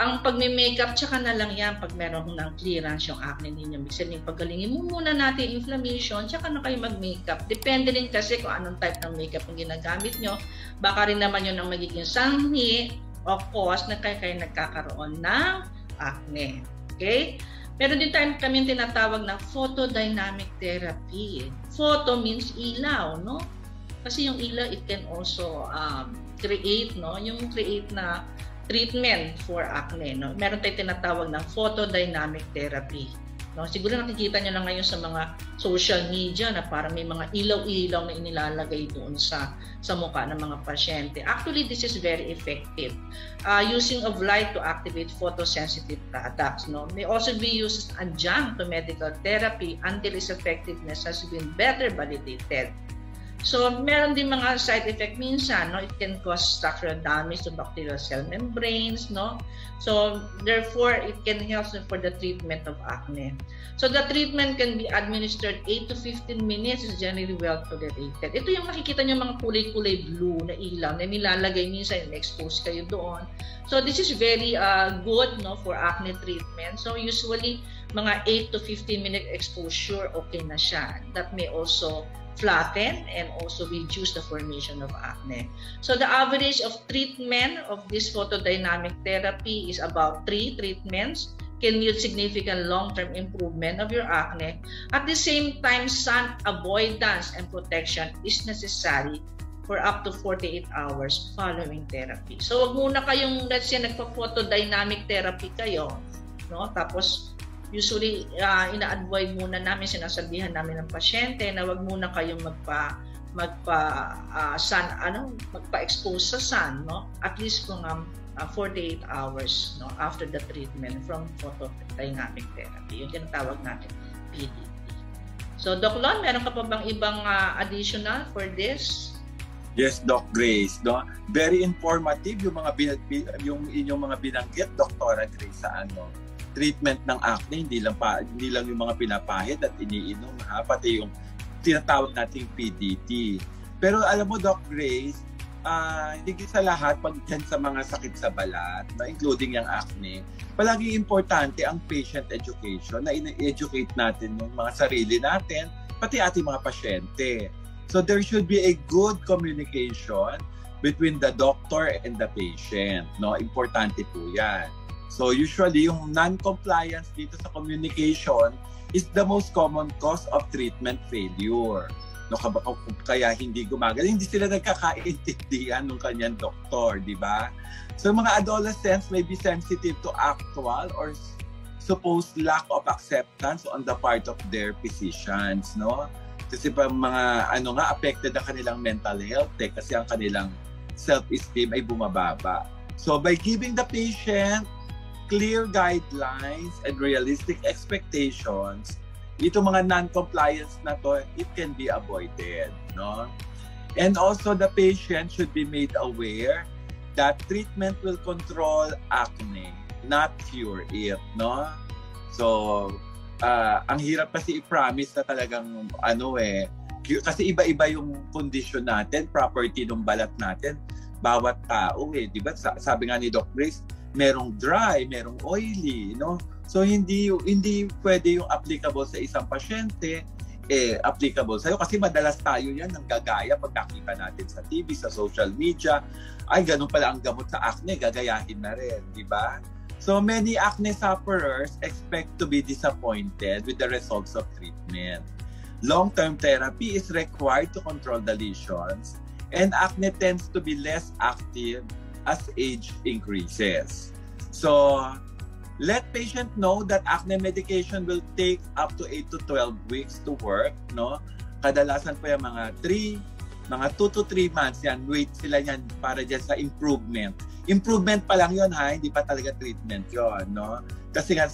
ang pag-makeup, tsaka na lang yan pag meron ng clearance yung acne ninyo. Sabihin, paggalingin mo muna natin inflammation, tsaka na kayo mag-makeup. Depende rin kasi kung anong type ng makeup ang ginagamit nyo. Baka rin naman yun ang magiging sanhi o cause na kayo nagkakaroon ng acne. Okay? Meron din kami tinatawag na photodynamic therapy. Photo means ilaw, no? Kasi yung ilaw, it can also create, no? Yung create na treatment for acne, no? Meron tayong tinatawag na photodynamic therapy, no? Siguro nakikita niyo lang ngayon sa mga social media na parang may mga ilaw-ilaw na inilalagay doon sa mukha ng mga pasyente. Actually, this is very effective. Using of light to activate photosensitive products, no? May also be used as adjunct to medical therapy until its effectiveness has been better validated. So, meron din mga side effect minsan, no? It can cause structural damage to bacterial cell membranes, no? So, therefore, it can help for the treatment of acne. So, the treatment can be administered 8 to 15 minutes, is generally well tolerated. Ito yung makikita nyo mga kulay-kulay blue na ilaw na nilalagay minsan, expose kayo doon. So, this is very good, no, for acne treatment. So, usually, mga 8 to 15 minute exposure, okay na siya. That may also flatten and also reduce the formation of acne. So the average of treatment of this photodynamic therapy is about 3 treatments, can yield significant long-term improvement of your acne. At the same time, sun avoidance and protection is necessary for up to 48 hours following therapy. So wag muna kayong, let's say, nagpa-photodynamic therapy kayo, no? Tapos usually, ina-avoid muna namin, sinasabihan namin ng pasyente na wag muna kayong magpa-expose sa sun, no? At least kung 48 hours, no, after the treatment from photodynamic therapy. Yung tinatawag natin PDT. So, Doc Lon, meron ka pa bang ibang additional for this? Yes, Doc Grace. No? Very informative yung inyong mga binanggit, Dr. Grace, sa treatment ng acne, hindi lang yung mga pinapahid at iniinom, pati yung tinatawag nating PDT. Pero alam mo, Doc Grace, higit sa lahat, pag sa mga sakit sa balat, including yung acne, palagi importante ang patient education, na ina-educate natin yung mga sarili natin, pati ating mga pasyente. So there should be a good communication between the doctor and the patient. No? Importante po yan. So usually, yung non-compliance dito sa communication is the most common cause of treatment failure. No, kaya hindi gumagaling, hindi sila nagkakaintindihan ng kanyang doktor, di ba? So mga adolescents may be sensitive to actual or supposed lack of acceptance on the part of their physicians, no? Kasi pa mga affected ang kanilang mental health kasi ang kanilang self-esteem ay bumababa. So by giving the patient clear guidelines and realistic expectations, itong mga non-compliance na to, it can be avoided, no? And also the patient should be made aware that treatment will control acne, not cure it, no? So, ang hirap kasi i-promise na talagang kasi iba-iba yung condition natin, property ng balat natin, bawat tao, di ba? Sabi nga ni Doc Grace, merong dry, merong oily, no? So hindi pwede yung applicable sa isang pasyente, applicable sa'yo. Kasi madalas tayo yan nanggagaya pag nakita natin sa TV, sa social media. Ay, ganun pala ang gamot sa acne, gagayahin na rin, di ba? So many acne sufferers expect to be disappointed with the results of treatment. Long-term therapy is required to control the lesions, and acne tends to be less active as age increases. So let patient know that acne medication will take up to 8 to 12 weeks to work, no? Kadalasan po yung mga 2 to 3 months yan, wait sila yan para dyan sa improvement. Improvement pa lang yun, ha? Hindi pa talaga treatment yun, no? Kasi nga,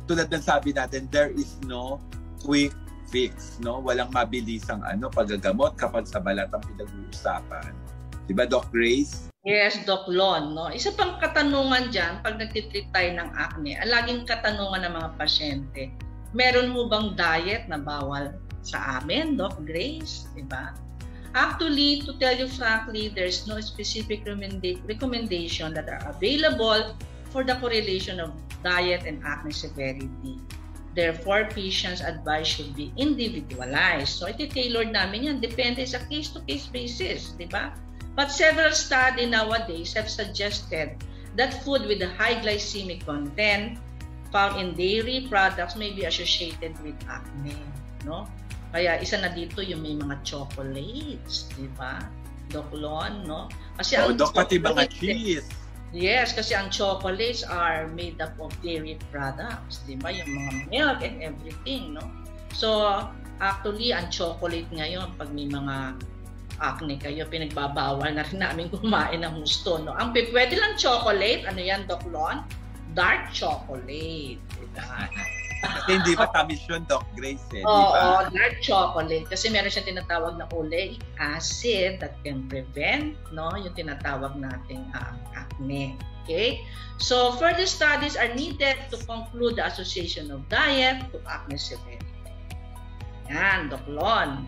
tulad ng sabi natin, there is no quick fix, no? Walang mabilisang paggagamot kapag sa balat ang pinag-uusapan. Diba, Doc Grace? Yes, Doc Lon, no? Isa pang katanungan dyan, pag nagtitreat tayo ng acne, ang laging katanungan ng mga pasyente, meron mo bang diet na bawal sa amin, Doc Grace? Diba? Actually, to tell you frankly, there's no specific recommendation that are available for the correlation of diet and acne severity. Therefore, patients' advice should be individualized. So, iti-tailored namin yan. Depende sa case-to-case basis, di ba? But several studies nowadays have suggested that food with a high glycemic content found in dairy products may be associated with acne, no? Kaya isa na dito yung may mga chocolates, di ba? Doc Lon, no? Kasi Doc, pati mga cheese. Yes, kasi ang chocolates are made up of dairy products, di ba? Yung mga milk and everything, no? So, actually, ang chocolate ngayon, pag may mga acne kayo, pinagbabawal na rin namin kumain ng gusto, no? Ang pwede lang chocolate, ano yan, Doc Lon? Dark chocolate, di ba? Kasi hindi pa tamis yun, Doc Grace, eh, Oo, dark chocolate. Kasi meron siyang tinatawag na oleic acid that can prevent, no, yung tinatawag nating acne. Okay? So, further studies are needed to conclude the association of diet to acne severity. Yan, Doc Lon.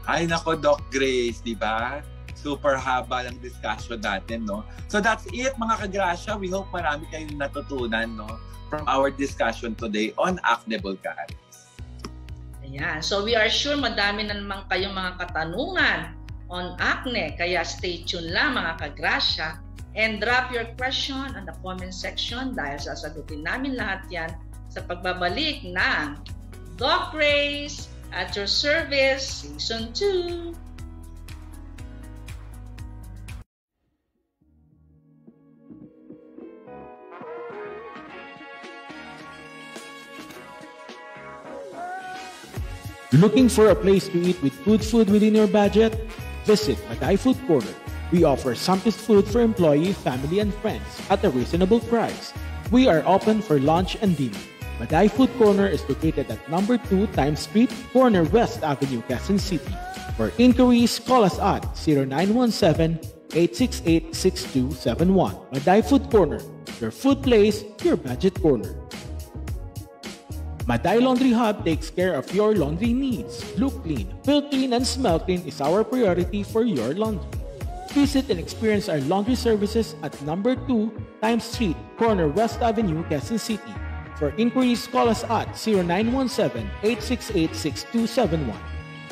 Ay, nako, Doc Grace, di ba? Super haba ng discussion natin, no? So, that's it, mga Ka-Grasya. We hope marami kayong natutunan, no? From our discussion today on Acne Vulgaris. Ayan. So we are sure madami na naman kayong mga katanungan on acne. Kaya stay tuned lang mga Ka-Grasya and drop your question on the comment section dahil sasagutin namin lahat yan sa pagbabalik ng Doc Grace at your service Season 2. Looking for a place to eat with good food within your budget? Visit Maday Food Corner. We offer Sampist food for employee, family, and friends at a reasonable price. We are open for lunch and dinner. Maday Food Corner is located at number 2 Times Street, corner West Avenue, Quezon City. For inquiries, call us at 0917-868-6271. Maday Food Corner, your food place, your budget corner. Maday Laundry Hub takes care of your laundry needs. Look clean, feel clean, and smell clean is our priority for your laundry. Visit and experience our laundry services at number 2 Times Street, corner West Avenue, Quezon City. For inquiries, call us at 0917-868-6271.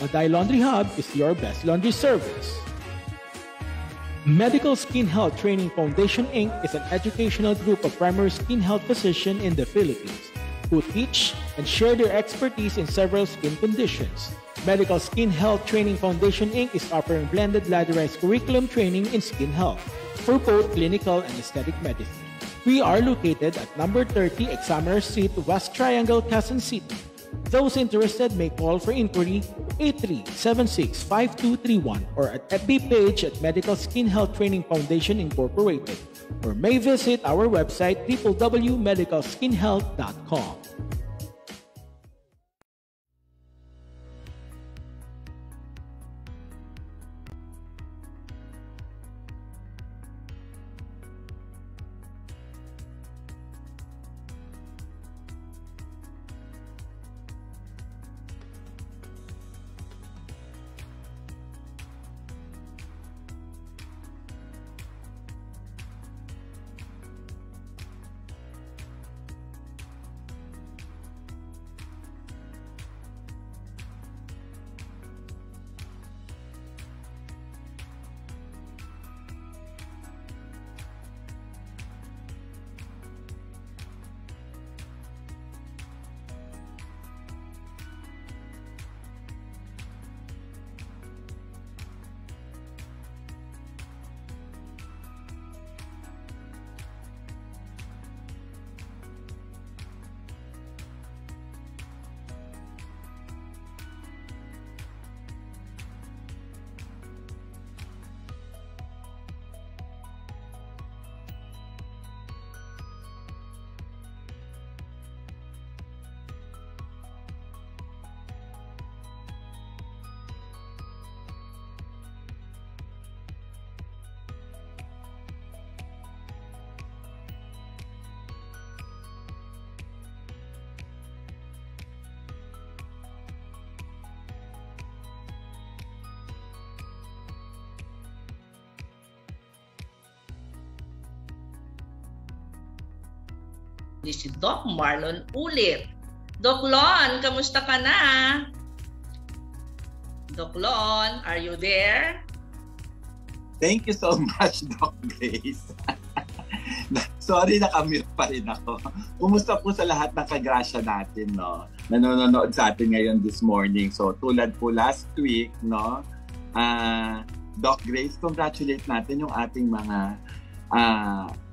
Maday Laundry Hub is your best laundry service. Medical Skin Health Training Foundation Inc. is an educational group of primary skin health physicians in the Philippines who teach and share their expertise in several skin conditions. Medical Skin Health Training Foundation Inc. is offering blended ladderized curriculum training in skin health for both clinical and aesthetic medicine. We are located at number 30 Examiner Street, West Triangle, Quezon City. Those interested may call for inquiry 8376-5231 or at FB page at Medical Skin Health Training Foundation Incorporated, or may visit our website www.medicalskinhealth.com. si Doc Marlon ulit. Doc Lon, kamusta ka na? Doc Lon, are you there? Thank you so much, Doc Grace. Sorry, nakamute pa rin ako. Kumusta po sa lahat ng Ka-Grasya natin, no? Nanonood sa atin ngayon this morning. So, tulad po last week, no? Doc Grace, congratulate natin yung ating mga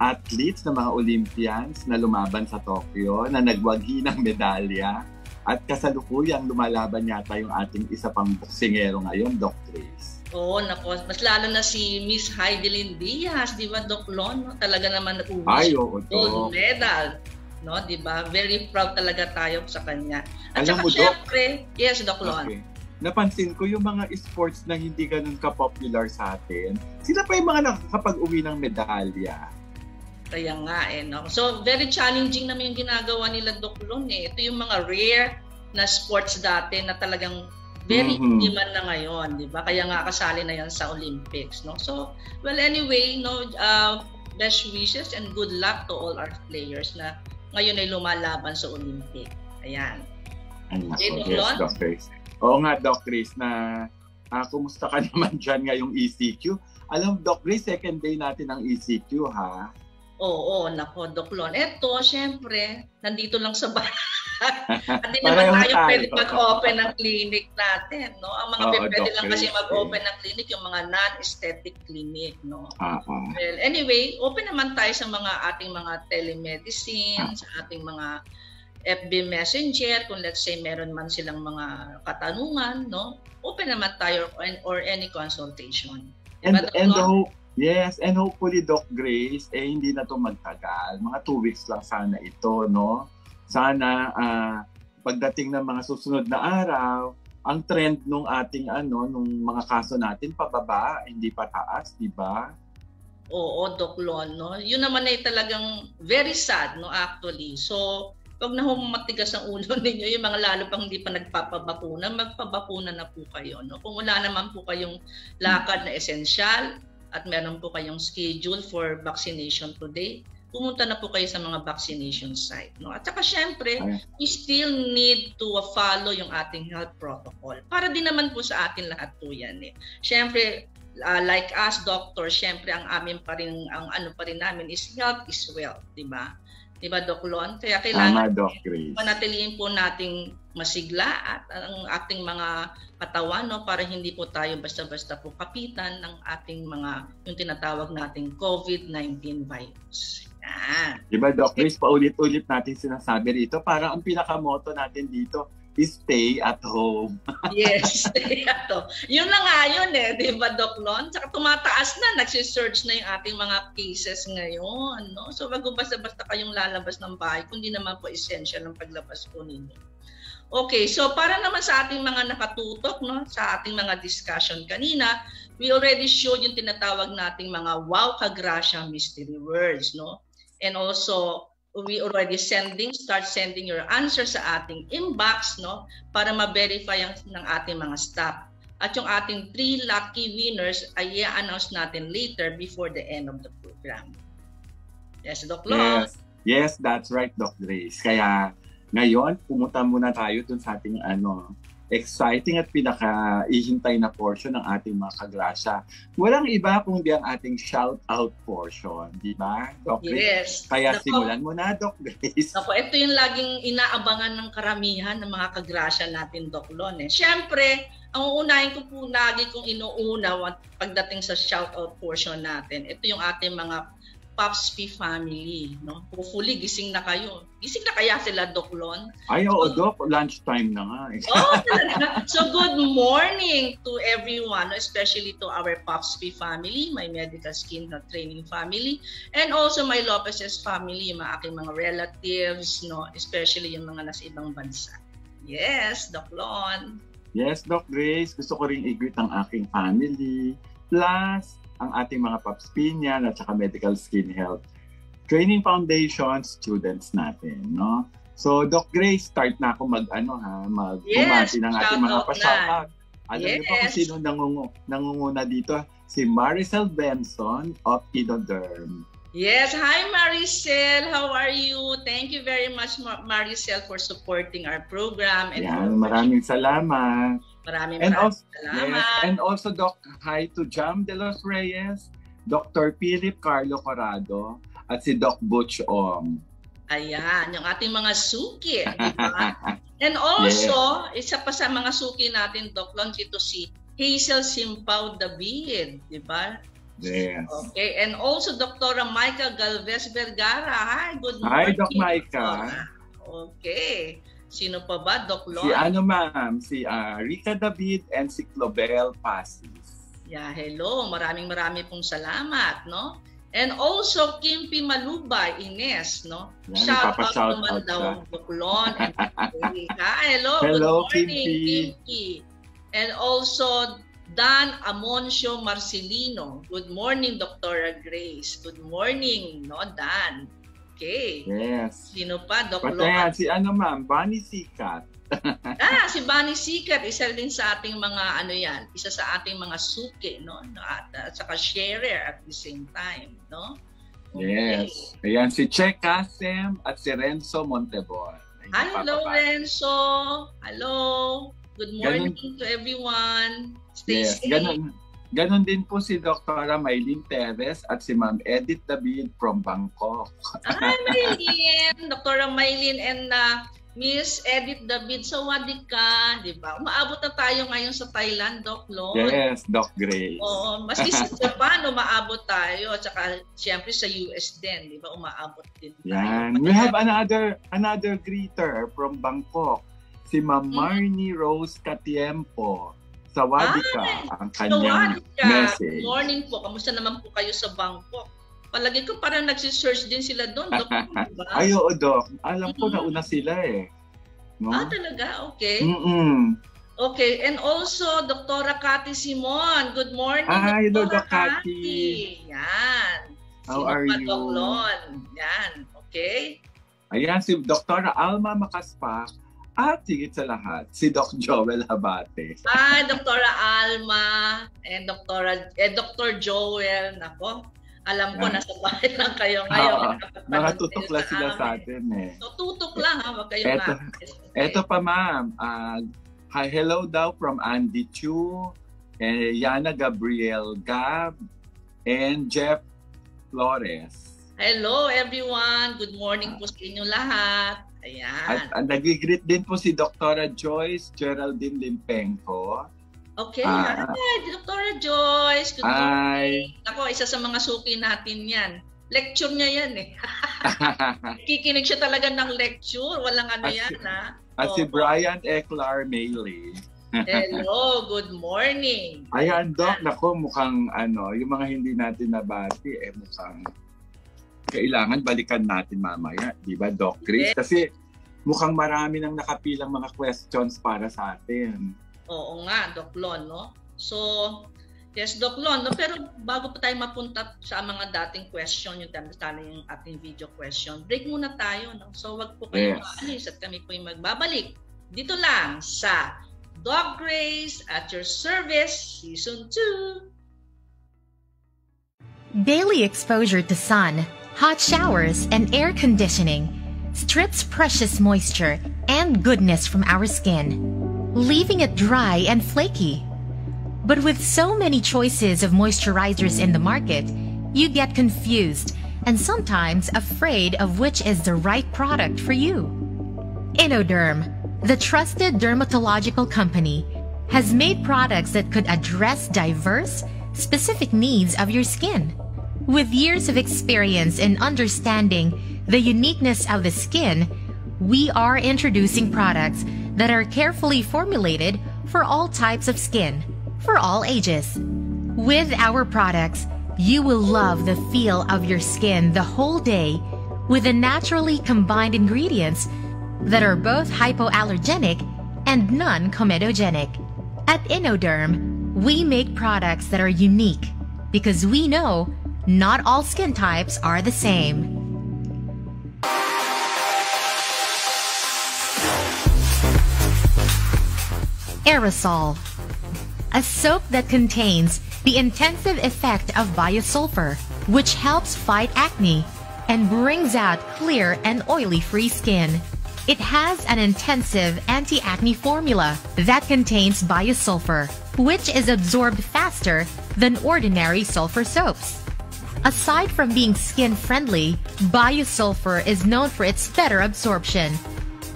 athletes na mga Olympians na lumaban sa Tokyo, na nagwagi ng medalya. At kasalukuyang lumalaban yata yung ating isa pang boksingero ngayon, Doc Grace. Oo, nako. Mas lalo na si Miss Heidelin Diaz, di ba, Doc Lon? No? Talaga naman gold medal. No, di ba? Very proud talaga tayo sa kanya. At alam saka mo, syempre, yes, Doc Lon. Okay. Napansin ko yung mga sports na hindi ganun ka-popular sa atin, sila pa yung mga nakakapag-uwi ng medalya. Kaya nga no? So, very challenging naman yung ginagawa nila, Doc Lon Ito yung mga rare na sports dati na talagang very in-demand na ngayon, di ba? Kaya nga kasali na yan sa Olympics, no? So, well, anyway, no, best wishes and good luck to all our players na ngayon ay lumalaban sa Olympic. Ayan. Doc Lon? Oo nga, Doc Grace, na kumusta ka naman dyan ngayong ECQ? Alam, Doc Grace, second day natin ang ECQ, ha? Oo, nako, Doc Lon. Eto, syempre, nandito lang sa bahay. At di naman tayo pwede mag-open ng clinic natin, no? Ang mga pwede lang kasi mag-open ng clinic, yung mga non-aesthetic clinic, no? Well, anyway, open naman tayo sa mga ating mga telemedicine, sa ating mga FB Messenger, kung let's say meron man silang mga katanungan, no? Open naman tayo or any consultation. Yes, and hopefully, Doc Grace, hindi na to magtagal. Mga 2 weeks lang sana ito, no? Sana pagdating ng mga susunod na araw, ang trend nung ating nung mga kaso natin pababa, hindi pataas, di ba? Oo, Doc Lon, no? Yun naman ay talagang very sad, no, actually. So, pag matigas ang ulo ninyo, yung mga lalo pang hindi pa nagpapabakuna, magpabakuna na po kayo. No? Kung wala naman po kayong lakad na esensyal at meron po kayong schedule for vaccination today, pumunta na po kayo sa mga vaccination site. No? At saka syempre, we still need to follow yung ating health protocol. Para din naman po sa atin lahat po yan. Syempre, like us doctors, syempre ang amin pa rin, ang ano pa rin namin is health is wealth, di ba? Diba, Doc Lon? Kaya kailangan panatiliin po nating masigla at ang ating mga katawan, no, para hindi po tayo basta-basta po kapitan ng ating mga, yung tinatawag nating COVID-19 virus. Yan. Diba, Doc Grace, paulit-ulit natin sinasabi rito, para ang pinakamoto natin dito is stay at home. Yes, stay at home. Yun na nga yun di ba, Doc Lon? Saka tumataas na, nagsisearch na yung ating mga cases ngayon. No? So, wag basta-basta kayong lalabas ng bahay, kundi naman po essential ang paglabas po ninyo. Okay, so para naman sa ating mga nakatutok, no, sa ating mga discussion kanina, we already showed yung tinatawag nating mga wow Ka-Grasya mystery words, no? And also, we already start sending your answer sa ating inbox, no, para ma-verify ng ating mga staff. At yung ating 3 lucky winners ay i-announce natin later before the end of the program. Yes, Doc Lon? Yes, that's right, Doc Grace. Kaya ngayon, pumunta muna tayo dun sa ating exciting at pinaka-ihintay na portion ng ating mga Ka-Grasya. Walang iba kundi ang ating shout-out portion, di ba, Doc Grace? Yes. Kaya simulan mo na, Doc Grace. Ito yung laging inaabangan ng karamihan ng mga Ka-Grasya natin, Doc Lon. Siyempre, ang uunahin ko po lagi kong inuuna pagdating sa shout-out portion natin, ito yung ating mga Pops P family, no? Hopefully, gising na kayo. Gising na kaya sila, Doc Lon? Ay, oo, Doc. Lunchtime na nga. Talaga. So, good morning to everyone, especially to our Pops P family, my medical skin health training family, and also my Lopez's family, yung aking mga relatives, no? Especially yung mga nasa ibang bansa. Yes, Doc Lon. Yes, Doc Grace. Gusto ko rin i-greet ang aking family. Plus, ang ating mga Pops Pinyan at saka Medical Skin Health Training Foundation students natin, no? So, Doc Grace, start na ako mag-bumati ng ating mga pa-shoutout. Alam niyo pa kung sino nangunguna dito? Si Maricel Benson of Idoderm. Yes, hi Maricel. How are you? Thank you very much, Maricel, for supporting our program. And maraming salamat. Maraming Also, salamat. Yes, and also, Doc, hi to Jam de los Reyes, Dr. Philip Carlo Corrado, at si Doc Butch Ong. Ayan, yung ating mga suki, di ba? And also, isa pa sa mga suki natin, Doc Lon, ito si Hazel Simpao David, di ba? Yes. Okay, and also Dr. Maika Galvez Vergara. Hi, good Hi, morning. Doc Maika. Okay. Sino pa ba, Doc Lon? Si ma'am, si Rica David and si Clobel Pasis. Yeah, hello. Maraming pong salamat, no? And also Kimpi Malubay, Ines, no? Yan, shout out naman daw, Doc Lon. Hello, hello, good morning, Kimpi. And also Dan Amoncio Marcelino. Good morning, Dr. Grace. Good morning, no, Dan. Okay. Yes. Sino pa, Doc Lon? Patayan, si ma'am, Bunny Sikat. Si Bunny Sikat, isa din sa ating mga, isa sa ating mga suki, no? At saka sharer at the same time, no? Okay. Yes. Ayan, si Che Kasem at si Renzo Montebor. Hello, Renzo. Hello. Good morning to everyone. Stay safe. Ganon din po si Dr. Maylin Perez at si Ma'am Edith David from Bangkok. Hi, Maylin! Dr. Maylin and Miss Edith David, sawadee ka, di ba? Umaabot na tayo ngayon sa Thailand, Doc Lon. Yes, Doc Grace. Oo, maski sa Japan, umaabot tayo. At saka, siyempre sa US din, di ba? Umaabot din tayo. Yan. We have another greeter from Bangkok. Si Ma'am Marnie Rose Katiempo. Sawadee ka ang kanyang message. Good morning po. Kamusta naman po kayo sa Bangkok? Palagi ko parang nagsisearch din sila doon, Doc. Diba? Ay, oo, Doc. Alam ko nauna sila eh. No? Talaga? Okay. Mm-mm. Okay. And also, Dr. Cathy Simon. Good morning, hello, Dr. Cathy. Yan. How are you? Doc Lon. Yan. Okay. Ayan, si Dr. Alma Makaspak. At higit sa lahat, si Doc Joel Habate. Hi, Dr. Alma and Dr. Joel. Nako, alam ko nasa bahay lang kayo ngayon. Nakatutok lang sila sa atin eh. So, tutok lang ha, wag kayong Eto pa ma'am, hello daw from Andy Chu, Yana Gabriel Gab, and Jeff Flores. Hello everyone, good morning po sa inyo lahat. Ayan. At nag-greet din po si Dr. Joyce Geraldine Limpenko. Okay, hi, Dr. Joyce. Good morning. Ako, isa sa mga suki natin yan. Lecture niya yan eh. Kikinig siya talaga ng lecture. Walang yan ha. At si Brian Eklar Mayley. Hello, good morning. Ayan, Doc. Nako, mukhang yung mga hindi natin nabati, mukhang kailangan balikan natin mamaya, di ba, Doc Chris? Kasi mukhang marami nang nakapilang mga questions para sa atin. Oo nga, Doc Lon, no? So, yes, Doc Lon, no? Pero bago pa tayo mapunta sa mga dating question, yung ating video question, break muna tayo, no? So, wag po kayo maalis at kami po yung magbabalik. Dito lang sa Doc Grace at your service, Season 2. Daily exposure to sun, hot showers, and air conditioning strips precious moisture and goodness from our skin, leaving it dry and flaky. But with so many choices of moisturizers in the market, you get confused and sometimes afraid of which is the right product for you. Innoderm, the trusted dermatological company, has made products that could address diverse, specific needs of your skin. With years of experience in understanding the uniqueness of the skin, we are introducing products that are carefully formulated for all types of skin, for all ages. With our products, you will love the feel of your skin the whole day with the naturally combined ingredients that are both hypoallergenic and non-comedogenic. At Innoderm, we make products that are unique because we know not all skin types are the same. Aerosol, a soap that contains the intensive effect of biosulfur, which helps fight acne and brings out clear and oily-free skin. It has an intensive anti-acne formula that contains biosulfur, which is absorbed faster than ordinary sulfur soaps. Aside from being skin-friendly, biosulfur is known for its better absorption,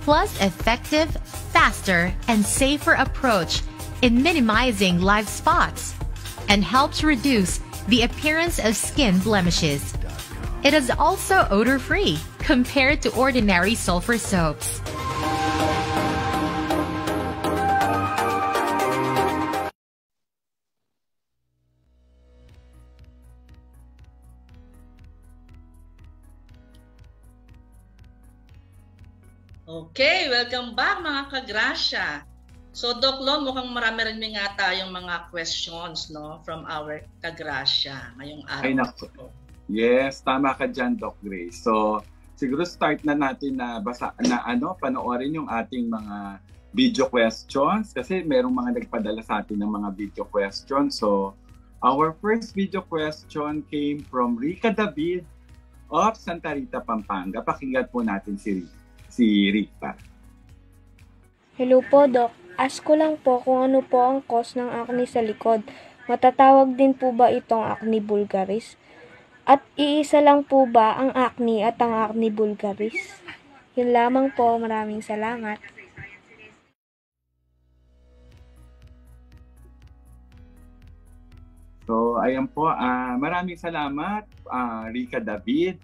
plus effective, faster, and safer approach in minimizing live spots, and helps reduce the appearance of skin blemishes. It is also odor-free compared to ordinary sulfur soaps. Okay, welcome back mga Ka-Grasya. So Doc Lo, mukhang marami rin nga tayong mga questions, no, from our Ka-Grasya ngayong araw. Ay naku. Yes, tama ka dyan, Doc Grace. So, siguro start na natin na panoorin yung ating mga video questions kasi merong mga nagpadala sa atin ng mga video questions. So, our first video question came from Rica David of Santa Rita, Pampanga. Pakinggan po natin si Rita. Hello po, Doc. Ask ko lang po kung ano po ang cause ng acne sa likod. Matatawag din po ba itong acne vulgaris? At iisa lang po ba ang acne at ang acne vulgaris? Yun lamang po. Maraming salamat. So, ayan po. Maraming salamat, Rica David,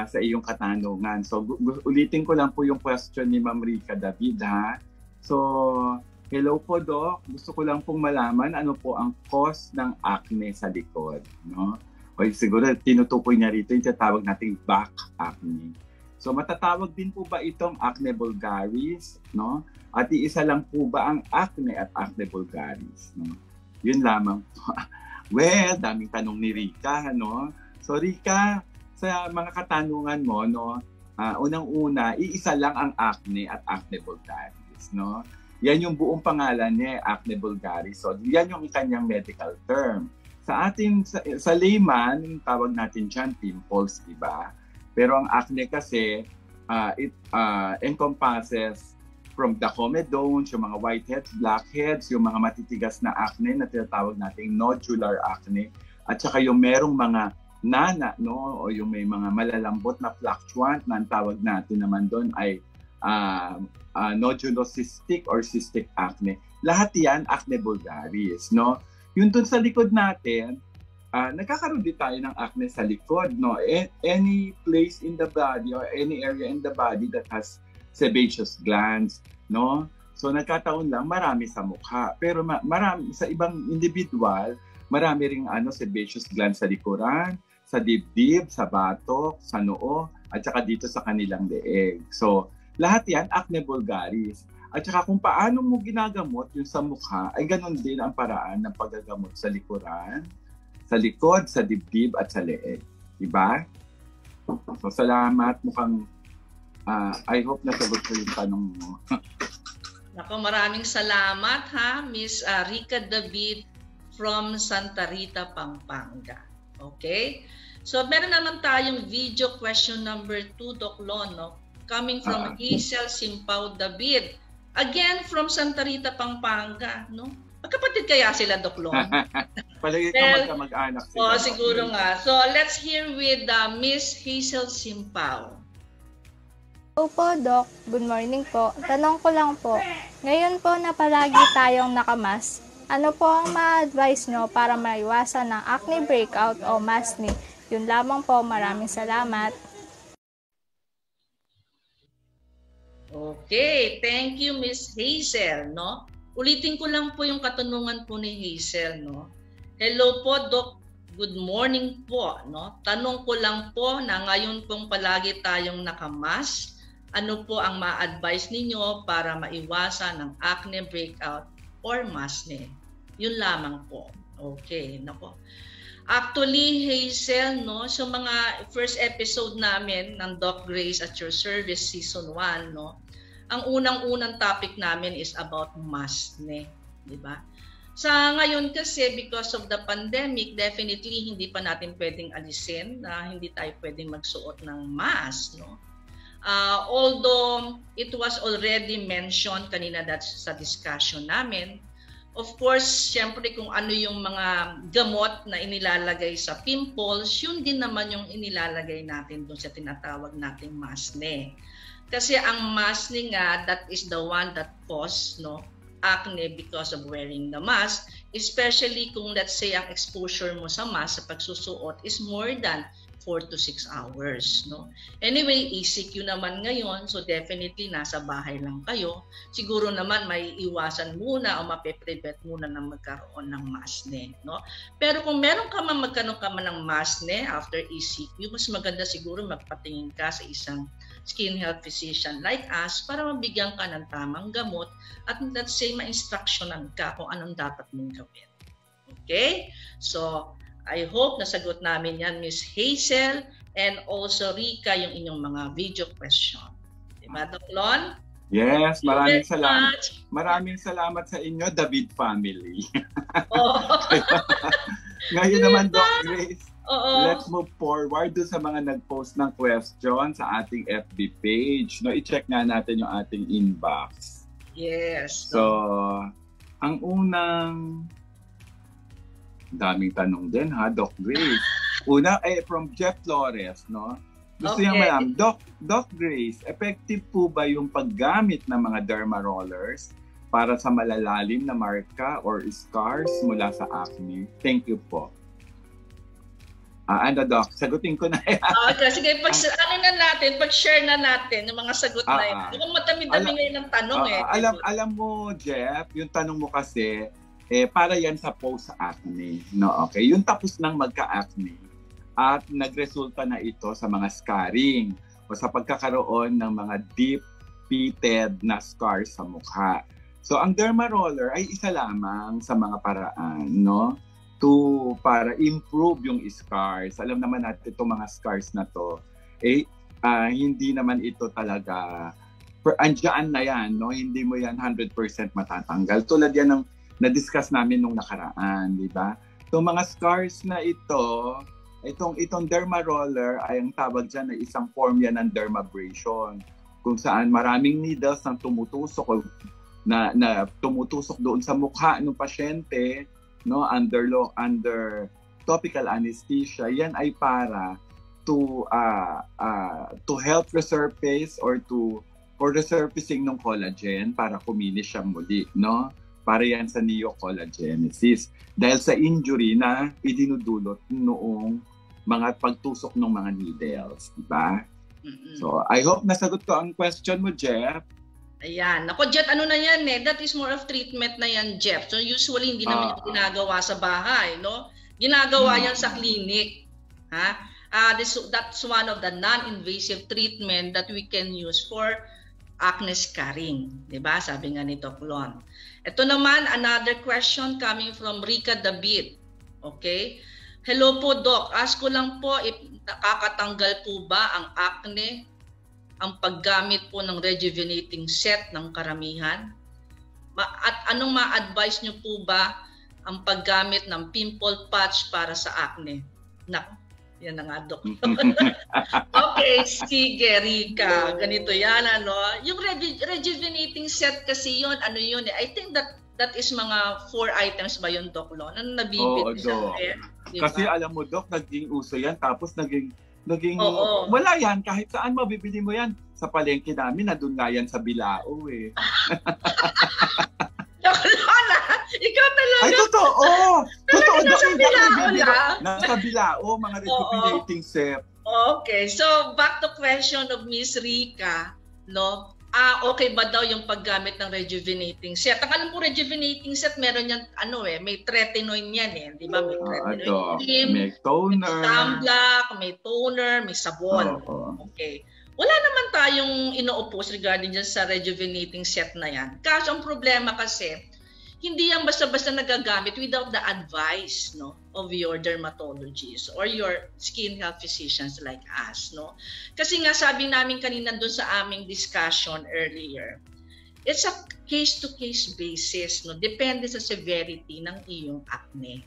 sa iyong katanungan. So, ulitin ko lang po yung question ni Ma'am Rica David, ha? So, hello po, Doc. Gusto ko lang pong malaman ano po ang cause ng acne sa likod, no? O siguro tinutukoy niya rito yung tinatawag nating back acne. So matatawag din po ba itong acne vulgaris, no? At iisa lang po ba ang acne at acne vulgaris, no? Yun lamang po. Well, daming tanong ni Rika, no? So Rika, sa mga katanungan mo, no, unang-una, iisa lang ang acne at acne vulgaris, no? Yan yung buong pangalan niya, acne vulgaris. So yan yung kanyang medical term. Sa layman, tawag natin dyan pimples, diba? Pero ang acne kasi, it encompasses from the comedones, yung mga whiteheads, blackheads, yung mga matitigas na acne na tinatawag nating nodular acne, at saka yung merong mga nana, no? O yung may mga malalambot na fluctuant na ang tawag natin naman doon ay nodulocystic or cystic acne. Lahat yan, acne vulgaris, no? Yun dun sa likod natin, nagkakaroon din tayo ng acne sa likod, no? Any place in the body or any area in the body that has sebaceous glands, no? So nagkataon lang marami sa mukha, pero marami sa ibang individual, marami ring sebaceous glands sa likuran, sa dibdib, sa batok, sa noo, at saka dito sa kanilang leeg. So lahat yan acne vulgaris. At saka kung paano mo ginagamot yung sa mukha, ay ganun din ang paraan ng paggagamot sa likuran, sa likod, sa dibdib, at sa leeg. Diba? So, salamat. Mukhang, I hope nasagot ko yung tanong mo. Naku, maraming salamat, ha, Miss Rica David from Santa Rita, Pampanga. Okay? So, meron naman tayong video question number 2, Doc Lon, no? Coming from Hazel Simpao David. Again, from Santa Rita, Pampanga, no? Magkapatid kaya sila, Doc Lon? Palagi ka magkamag-anak sila. Oh, siguro nga. So, let's hear with Miss Hazel Simpao. Hello po, Doc. Good morning po. Tanong ko lang po, ngayon po na palagi tayong nakamas, ano po ang ma-advise nyo para maiwasan ng acne breakout o masne? Yun lamang po. Maraming salamat. Okay, thank you, Miss Hazel, no? Ulitin ko lang po yung katanungan po ni Hazel, no? Hello po, Doc. Good morning po, no? Tanong ko lang po na ngayon pong palagi tayong nakamas, ano po ang ma-advise ninyo para maiwasan ng acne breakout or masne? Yun lamang po. Okay, nako. Actually, Hazel, no, so mga first episode namin ng Doc Grace at Your Service Season 1, no, ang unang-unang topic namin is about masne, di ba? Sa ngayon kasi, because of the pandemic, definitely hindi pa natin pwedeng alisin na hindi tayo pwedeng magsuot ng mask, no? Although it was already mentioned kanina sa discussion namin, of course, syempre kung ano yung mga gamot na inilalagay sa pimples, yun din naman yung inilalagay natin dun sa tinatawag nating masne. Kasi ang masne nga, that is the one that cause, no, acne because of wearing the mask, especially kung let's say ang exposure mo sa mask sa pagsusuot is more than 4 to 6 hours, no? Anyway, ECQ naman ngayon, so definitely nasa bahay lang kayo. Siguro naman may iwasan muna o mape-prevent muna na magkaroon ng masne, no? Pero kung meron ka man magkaroon ka man ng masne after ECQ, mas maganda siguro magpatingin ka sa isang skin health physician like us para mabigyan ka ng tamang gamot at let's say ma-instructionan ka kung anong dapat mong gawin. Okay? So, I hope nasagot namin yan, Miss Hazel and also Rika, yung inyong mga video question. Diba, Doc Lon? Yes, maraming salamat. Maraming salamat sa inyo, David family. Oh. Ngayon naman, Doc Grace, let's move forward doon sa mga nag-post ng question sa ating FB page. No, i-check nga natin yung ating inbox. Yes. So, ang unang daming tanong din ha, Doc Grace. Una from Jeff Flores, no? Gusto niya malaman, Doc Grace, effective po ba yung paggamit ng mga derma rollers para sa malalalim na marka or scars mula sa acne? Thank you po. Ano, Doc? Sagutin ko na yan. Okay, sige, pag-share na natin yung mga sagot na yan. Yung matami-dami ngayon ng tanong Alam mo, Jeff, yung tanong mo kasi, para yan sa post-acne. No? Okay? Yung tapos ng magka-acne at nagresulta na ito sa mga scarring o sa pagkakaroon ng mga deep-pitted na scars sa mukha. So, ang derma roller ay isa lamang sa mga paraan, no? Para improve yung scars. Alam naman natin itong mga scars na to, hindi naman ito talaga, andyan na yan, no? Hindi mo yan 100% matatanggal. Tulad yan ng na-discuss namin nung nakaraan, di ba? Itong mga scars na ito, itong derma roller ay ang tawag dyan na isang form yan ng dermabrasion, kung saan maraming needles ang tumutusok na tumutusok doon sa mukha ng pasyente, no, under topical anesthesia. Yan ay para to help resurface or for resurfacing ng collagen para kuminis siya muli, no? Para yan sa neocollagenesis. Dahil sa injury na idinudulot noong mga pagtusok ng mga needles. Diba? So, I hope nasagot ko ang question mo, Jeff. Ayan. Ako, Jeff, ano na yan eh? That is more of treatment na yan, Jeff. So, usually, hindi naman yung ginagawa sa bahay, no? Ginagawa yan sa clinic. Ha? That's one of the non-invasive treatment that we can use for acne scarring. Diba? Sabi nga ni Doc Lon. Ito naman, another question coming from Rika David. Okay? Hello po, Doc. Ask ko lang po if nakakatanggal po ba ang acne ang paggamit po ng rejuvenating set ng karamihan? At anong ma-advise nyo po ba ang paggamit ng pimple patch para sa acne? Yan na nga, Doc. Okay, sige, Rika. Ganito yan, ano. Yung rejuvenating set kasi yun, ano yun eh. I think that is mga 4 items ba yun, Doc Lon? Ano nabibit siya? Diba? Kasi alam mo, Doc, naging uso yan. Tapos naging wala yan. Kahit saan mabibili mo yan. Sa palengke namin, nandun nga yan sa Bilao eh. Doc Lon, ikaw talaga. Ay, totoo! Totoo, nasa Bilao lang. Nasa Bilao, mga rejuvenating set. Okay, so back to question of Miss Rika, no? Okay ba daw yung paggamit ng rejuvenating set? Ang alam ko, rejuvenating set, meron yan, may tretinoin yan eh. Di ba? May tretinoin cream, may toner, may sunblock, may toner, may sabon. Okay. Wala naman tayong ino-oppose regarding dyan sa rejuvenating set na yan. Kaso ang problema kasi, hindi yan basta-basta nagagamit without the advice, no, of your dermatologist or your skin health physicians like us, no? Kasi nga sabi namin kanina doon sa aming discussion earlier, it's a case-to-case basis, no? Depende sa severity ng iyong acne.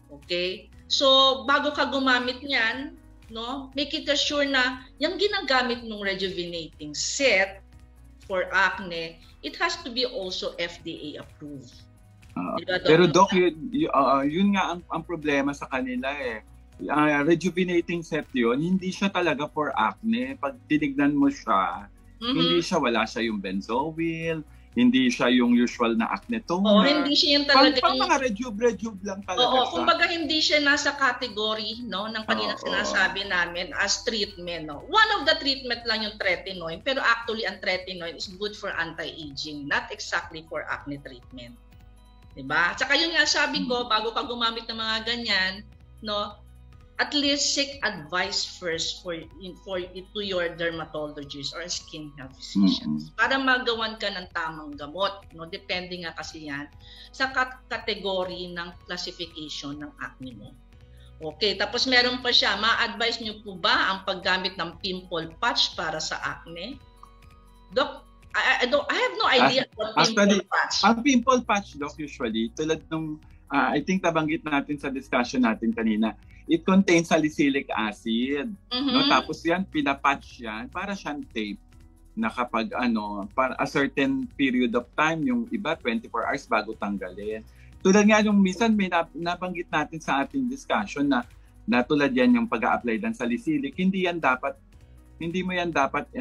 Okay? So, bago ka gumamit niyan, no, make it sure na yung ginagamit mong rejuvenating set for acne, it has to be also FDA approved. Diba, pero Doc, yun nga ang problema sa kanila eh. Rejuvenating set yun, hindi siya talaga for acne. Pag tinignan mo siya, wala siya yung benzoyl, hindi siya yung usual na acne toner. Hindi siya yung talaga pang mga rejuve lang talaga siya. Kumbaga hindi siya nasa category, no, ng kanina sinasabi namin as treatment, no. One of the treatment lang yung tretinoin, pero actually ang tretinoin is good for anti-aging, not exactly for acne treatment. Diba? Tsaka yun nga sabi ko, bago ka gumamit ng mga ganyan, no, at least seek advice first to your dermatologist or skin health physicians para magawan ka ng tamang gamot, no, depende nga kasi yan sa kategory ng classification ng acne mo. Okay, tapos meron pa siya, ma-advise niyo po ba ang paggamit ng pimple patch para sa acne? Doc, I have no idea what pimple patch. Ang pimple patch, Doc, usually, tulad nung, I think nabanggit natin sa discussion natin kanina, it contains salicylic acid. No? Tapos yan, pinapatch yan, para siyang tape na kapag para a certain period of time, yung iba 24 hours bago tanggalin. Tulad nga yung minsan may nabanggit natin sa ating discussion na tulad yan yung pag-a-apply ng salicylic, hindi mo yan dapat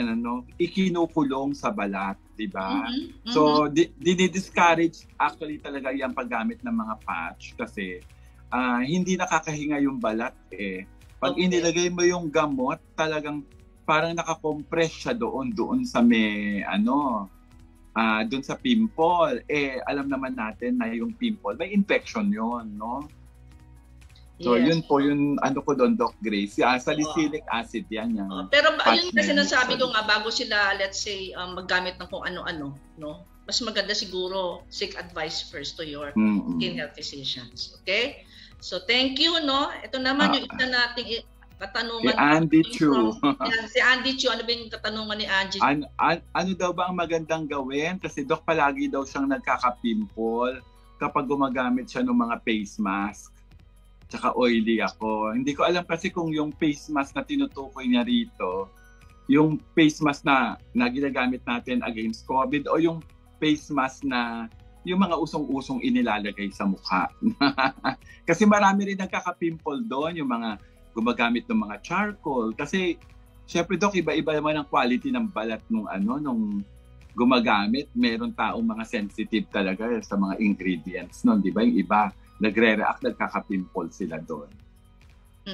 ikinukulong sa balat, di ba? So, dinidiscourage actually talaga yung paggamit ng mga patch kasi hindi nakakahinga yung balat eh. Pag inilagay mo yung gamot, talagang parang nakakompress siya doon sa may doon sa pimple. Eh, alam naman natin na yung pimple, may infection yun, no? So, yun po yung ko doon, Doc Grace. Salicylic acid yan. Pero yun na sinasabi ko nga, bago sila, let's say, maggamit ng kung ano-ano, no? Mas maganda siguro, seek advice first to your skin health physicians. Okay? So, thank you, no? Ito naman yung isa nating katanungan. Si Andy Chu. Si Andy Chu, ano ba yung katanungan ni Andy? Ano daw ba ang magandang gawin? Kasi, Doc, palagi daw siyang nagkaka-pimple kapag gumagamit siya ng mga face mask. Tsaka oily ako. Hindi ko alam kasi kung yung face mask na tinutukoy niya rito, yung face mask na ginagamit natin against COVID o yung face mask na yung mga usong-usong inilalagay sa mukha. Kasi marami rin nagkaka-pimple doon, yung mga gumagamit ng mga charcoal. Kasi, syempre Doc, iba-iba naman ang quality ng balat nung gumagamit. Meron taong mga sensitive talaga sa mga ingredients nun, di ba? Yung iba, nagre-react, nagkaka-pimple sila doon.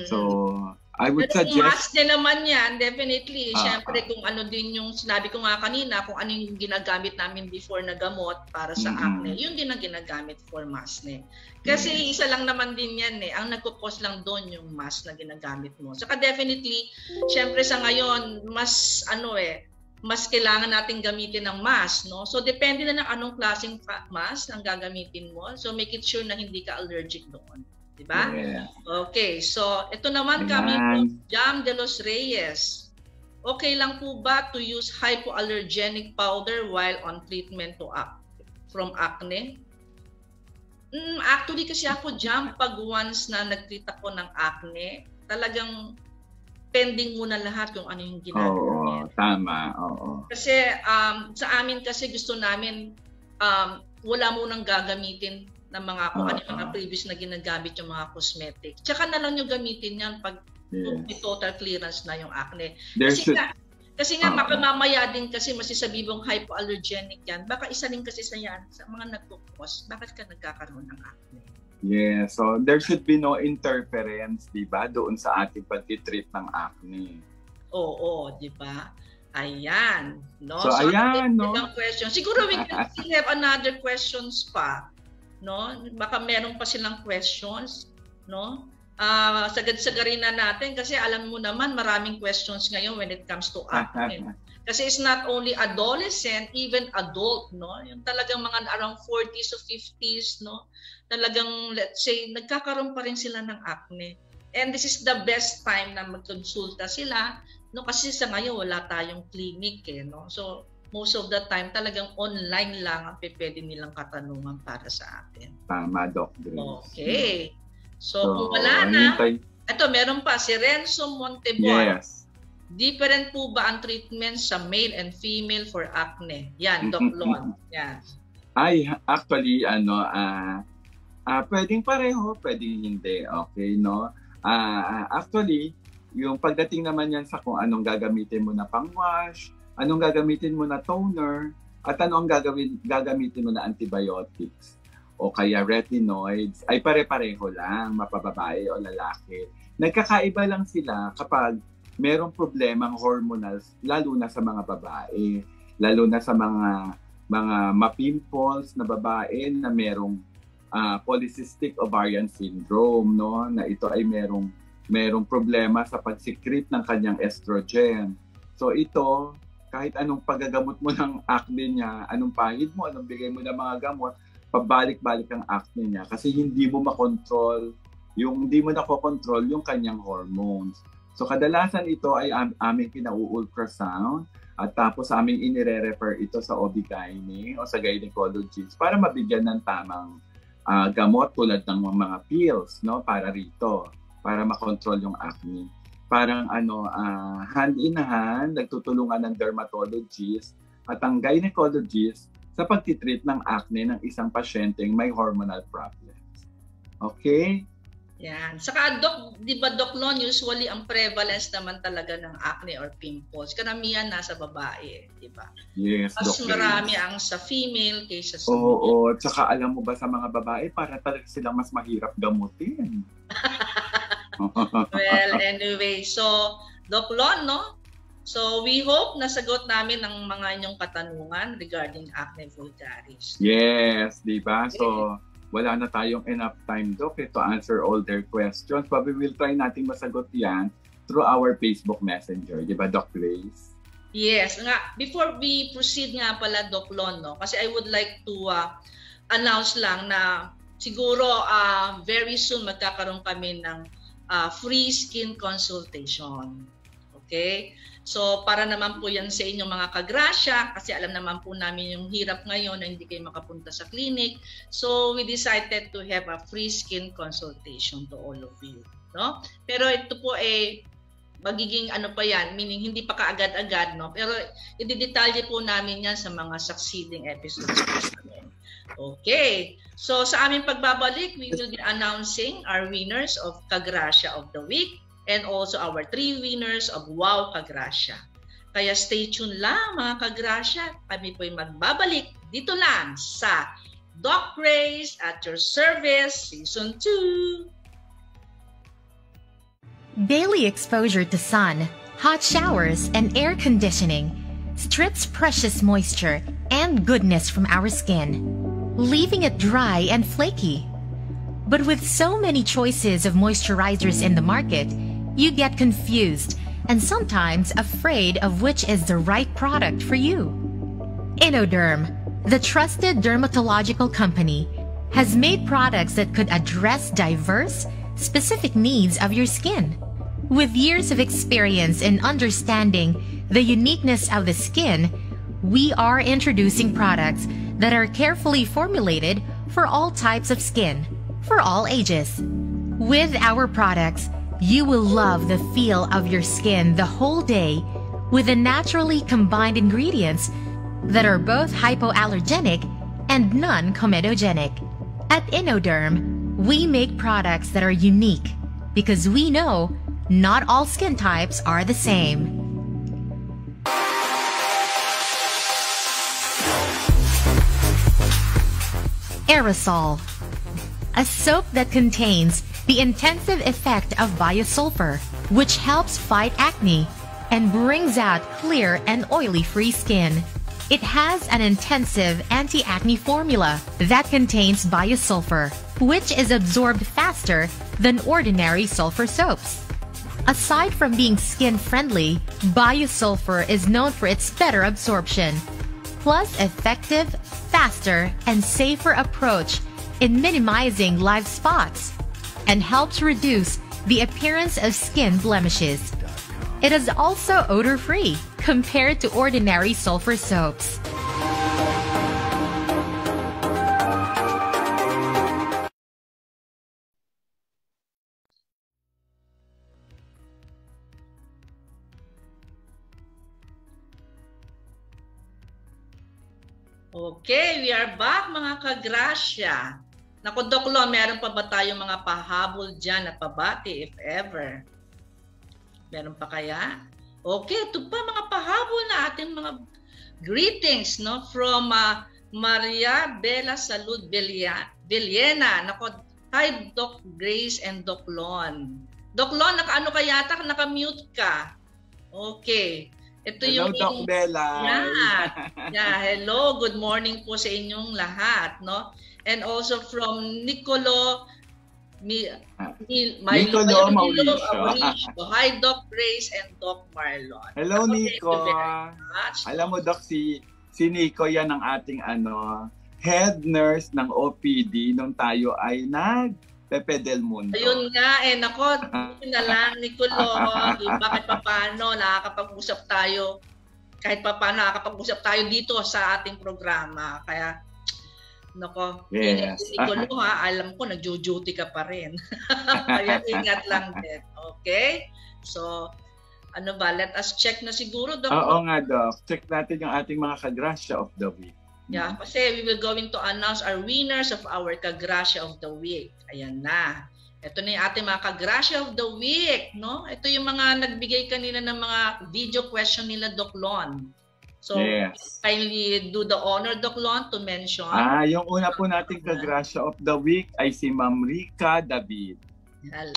So, I would suggest... Kung mask din naman yan, definitely. Siyempre, kung ano din yung sinabi ko nga kanina, kung ano yung ginagamit namin before na gamot para sa acne, yun din ang ginagamit for mask. Kasi isa lang naman din yan ang nagkukos lang doon yung mask na ginagamit mo. Saka definitely, siyempre sa ngayon, mas mas kailangan natin gamitin ng mask, no? So, depende na ng anong klaseng mask ang gagamitin mo. So, make it sure na hindi ka allergic doon. Diba? Yeah. Okay. So, ito naman kami po, Jam de los Reyes. Okay lang po ba to use hypoallergenic powder while on treatment from acne? Actually, kasi ako, Jam, pag once na nag-treat ako ng acne, talagang pending muna lahat kung ano yung ginagawa. Tama. Kasi sa amin kasi gusto namin wala munang gagamitin ng mga kung ano yung mga previous na ginagamit yung mga cosmetic. Tsaka na lang yung gamitin yan pag may total clearance na yung acne. Kasi nga mamaya din kasi masisabi mong hypoallergenic yan. Baka isa rin kasi sa yan sa mga nagkukos. Bakit ka nagkakaroon ng acne? Yeah, so there should be no interference, di ba, doon sa ating pag-treat ng acne. Oo, di ba? Ayan. No? So ayan, no? Question. Siguro we can still have another questions pa. No? Baka meron pa silang questions. No? Sagad-sagarin na natin kasi alam mo naman maraming questions ngayon when it comes to acne. Kasi it's not only adolescent, even adult, no? Yung talagang mga around 40s to 50s, no? Talagang, let's say, nagkakaroon pa rin sila ng acne. And this is the best time na magkonsulta sila, no? Kasi sa ngayon, wala tayong clinic, no? So, most of the time talagang online lang ang pwede nilang katanungan para sa atin. Tama, Doc Grace. Okay. So kung wala na, ito meron pa si Renzo Monteboy. Yes. Different po ba ang treatment sa male and female for acne? Yan, Doc Lon. Yan. Ay, actually, pwedeng pareho, pwedeng hindi. Okay, no? Actually, yung pagdating naman yan sa kung anong gagamitin mo na pang-wash, anong gagamitin mo na toner, at anong gagamitin mo na antibiotics o kaya retinoids, ay pare-pareho lang, mapababae o lalaki. Nagkakaiba lang sila kapag merong problemang hormonal, lalo na sa mga babae, lalo na sa mga mapimples na babae na merong polycystic ovarian syndrome, no? Na ito ay merong problema sa pagsikret ng kanyang estrogen. So ito, kahit anong paggagamot mo ng acne niya, anong pahid mo, anong bigay mo ng mga gamot, pabalik-balik ang acne niya kasi hindi mo nakokontrol yung kanyang hormones. So kadalasan ito ay aming pina-ultrasound at tapos aming inire-refer ito sa OB/GYN o sa gynecologist para mabigyan ng tamang gamot tulad ng mga pills, no, para rito, para makontrol yung acne. Parang hand in hand, nagtutulungan ng dermatologist at ang gynecologist sa pagtitreat ng acne ng isang pasyenteng may hormonal problems. Okay? Yan. Saka, Doc, di ba, Doc Lon, usually ang prevalence naman talaga ng acne or pimples, karamihan nasa babae, di ba? Yes, mas Doc. Marami ang sa female kaysa sa Oo, tsaka alam mo ba sa mga babae, para talaga silang mas mahirap gamutin. Well, anyway, so, Doc Lon, no? So, we hope nasagot namin ang mga inyong katanungan regarding acne vulgaris. Yes, di ba? So, wala na tayong enough time, Doc, to answer all their questions. But we will try natin masagot yan through our Facebook Messenger. Di ba, Doc Grace? Yes. Nga, before we proceed nga pala, Doc Lon, no? Kasi I would like to announce lang na siguro very soon magkakaroon kami ng free skin consultation. Okay? So, para naman po yan sa inyong mga kagrasya, kasi alam naman po namin yung hirap ngayon na hindi kayo makapunta sa clinic. So, we decided to have a free skin consultation to all of you. No? Pero ito po magiging pa yan, meaning hindi pa kaagad-agad, no? Pero i-detalye po namin yan sa mga succeeding episodes. Okay. So, sa aming pagbabalik, we will be announcing our winners of Ka-Grasya of the Week and also our 3 winners of Wow Ka-Grasya. Kaya stay tuned lang mga Ka-Grasya. Kami po'y magbabalik dito lang sa Doc Grace at Your Service Season 2. Daily exposure to sun, hot showers, and air conditioning strips precious moisture and goodness from our skin, leaving it dry and flaky. But with so many choices of moisturizers in the market, you get confused and sometimes afraid of which is the right product for you. Innoderm, the trusted dermatological company, has made products that could address diverse, specific needs of your skin. With years of experience in understanding the uniqueness of the skin, we are introducing products that are carefully formulated for all types of skin, for all ages. With our products, you will love the feel of your skin the whole day with the naturally combined ingredients that are both hypoallergenic and non-comedogenic. At Innoderm, we make products that are unique because we know not all skin types are the same. Aerosol, a soap that contains the intensive effect of biosulfur, which helps fight acne and brings out clear and oily-free skin. It has an intensive anti-acne formula that contains biosulfur, which is absorbed faster than ordinary sulfur soaps. Aside from being skin-friendly, biosulfur is known for its better absorption, plus effective, faster, and safer approach in minimizing live spots, and helps reduce the appearance of skin blemishes. It is also odor-free, compared to ordinary sulfur soaps. Okay, we are back mga ka-Grasya. Naku, Doc Lo, meron pa ba tayong mga pahabol dyan at pabati if ever? Meron pa kaya? Okay, ito pa mga pahabol na ating mga greetings, no? From Maria Bella Salud Villena. Naku, hi Doc Grace and Doc Lon. Doc Lon, naka-ano ka yata? Naka-mute ka. Okay. Ito hello, yung Doc Bella. Hello, good morning po sa inyong lahat, no? And also from Nicolo Mauricio. Hi, Doc Grace and Doc Marlon. Hello, Nico. Alam mo, Doc, si Nico yan ang ating head nurse ng OPD nung tayo ay Pepe del Mundo. Ayun nga, nako, yun na lang, Nicolo, bakit paano nakakapag-usap tayo, kahit paano nakakapag-usap tayo dito sa ating programa. Kaya, nako, yes. Nicolo alam ko, nag-duty ka pa rin. Kaya ingat lang din. Okay? So, ano ba, let us check na siguro, Doc. Oo nga, Doc. Check natin yung ating mga Ka-Grasya of the week. Yeah, kasi we will going to announce our winners of our Ka-Grasya of the week. Ayan na. Ito na yung ating mga Ka-Grasya of the week, no? Ito yung mga nagbigay kanina ng mga video question nila, Doc Lon. So, yes. Kindly do the honor, Doc Lon, to mention. Yung una po nating Ka-Grasya of the week ay si Ma'am Rica David. Hello.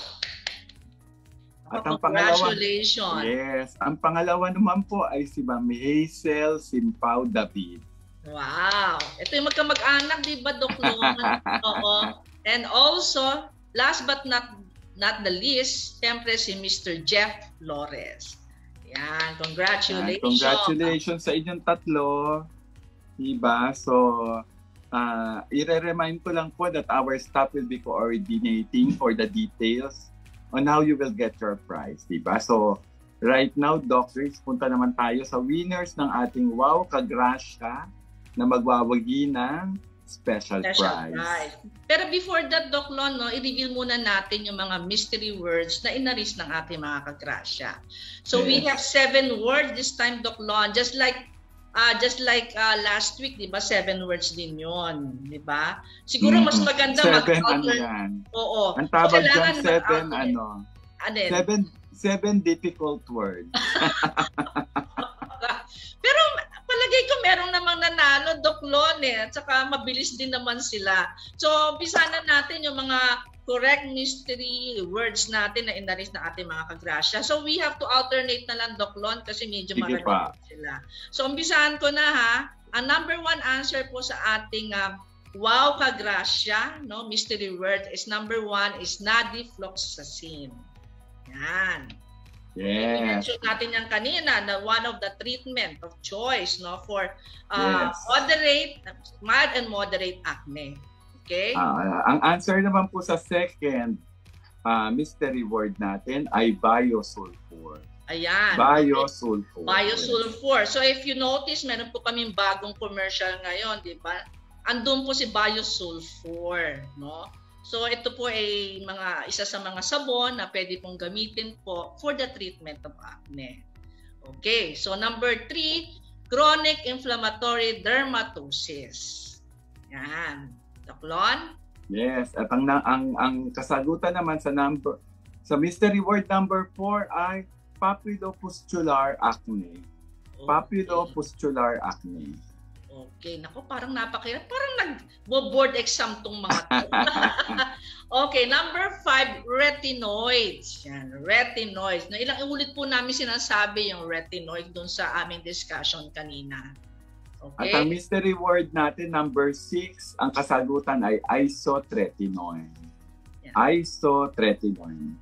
At ang pangalawa, congratulations. Yes. Ang pangalawa naman po ay si Ma'am Hazel Simpao David. Wow! Ito yung magkamag-anak, di ba, Doc Lon? Oo. And also, last but not the least, siyempre si Mr. Jeff Flores. Yan, congratulations. Congratulations sa inyong tatlo. Diba? So, i-remind ko lang po that our staff will be coordinating for the details on how you will get your prize. Diba? So, right now, doctors, punta naman tayo sa winners ng ating Wow Ka-Grasya na magwawagi ng special prize. Pero before that, Doc Lon, no, i-reveal muna natin yung mga mystery words na inaris ng ating mga Ka-Grasya. So yes. We have 7 words this time, Doc Lon. Just like last week, di ba? 7 words din yun, di ba? Siguro mas maganda 7 ano yan? Oo. Ang tawag dyan, 7 difficult words. Pero palagay ko meron namang nanalo, Doc Lon, at saka mabilis din naman sila. So, umpisa na natin yung mga correct mystery words natin na inaris na ating mga Ka-Grasya. So, we have to alternate na lang, Doc Lon, kasi medyo marami sila. So, umpisahan ko na ha. Ang number 1 answer po sa ating Wow Ka-Grasya, no, mystery word is number 1 is nadifloxacin. Yan. Yes. I-mention natin yan kanina na one of the treatment of choice, no, for yes. mild and moderate acne. Okay? Ang answer naman po sa second mystery word natin ay biosulfur. Ayan. Biosulfur. Biosulfur. So if you notice, meron po kaming bagong commercial ngayon, di ba? Andun po si biosulfur, no? So ito po ay isa sa mga sabon na pwede pong gamitin po for the treatment of acne. Okay, so number 3, chronic inflammatory dermatosis. Yan. Doc Lon? Yes, at ang kasagutan naman sa mystery word number 4 ay papulopustular acne. Okay. Papulopustular acne. Okay, naku, parang napakahirap. Parang nag-board exam tong mga to. Okay, number 5, retinoids. Yan, retinoids. Ilang ulit po namin sinasabi yung retinoid doon sa aming discussion kanina. Okay? At ang mystery word natin, number 6, ang kasagutan ay isotretinoin. Yeah. Isotretinoin.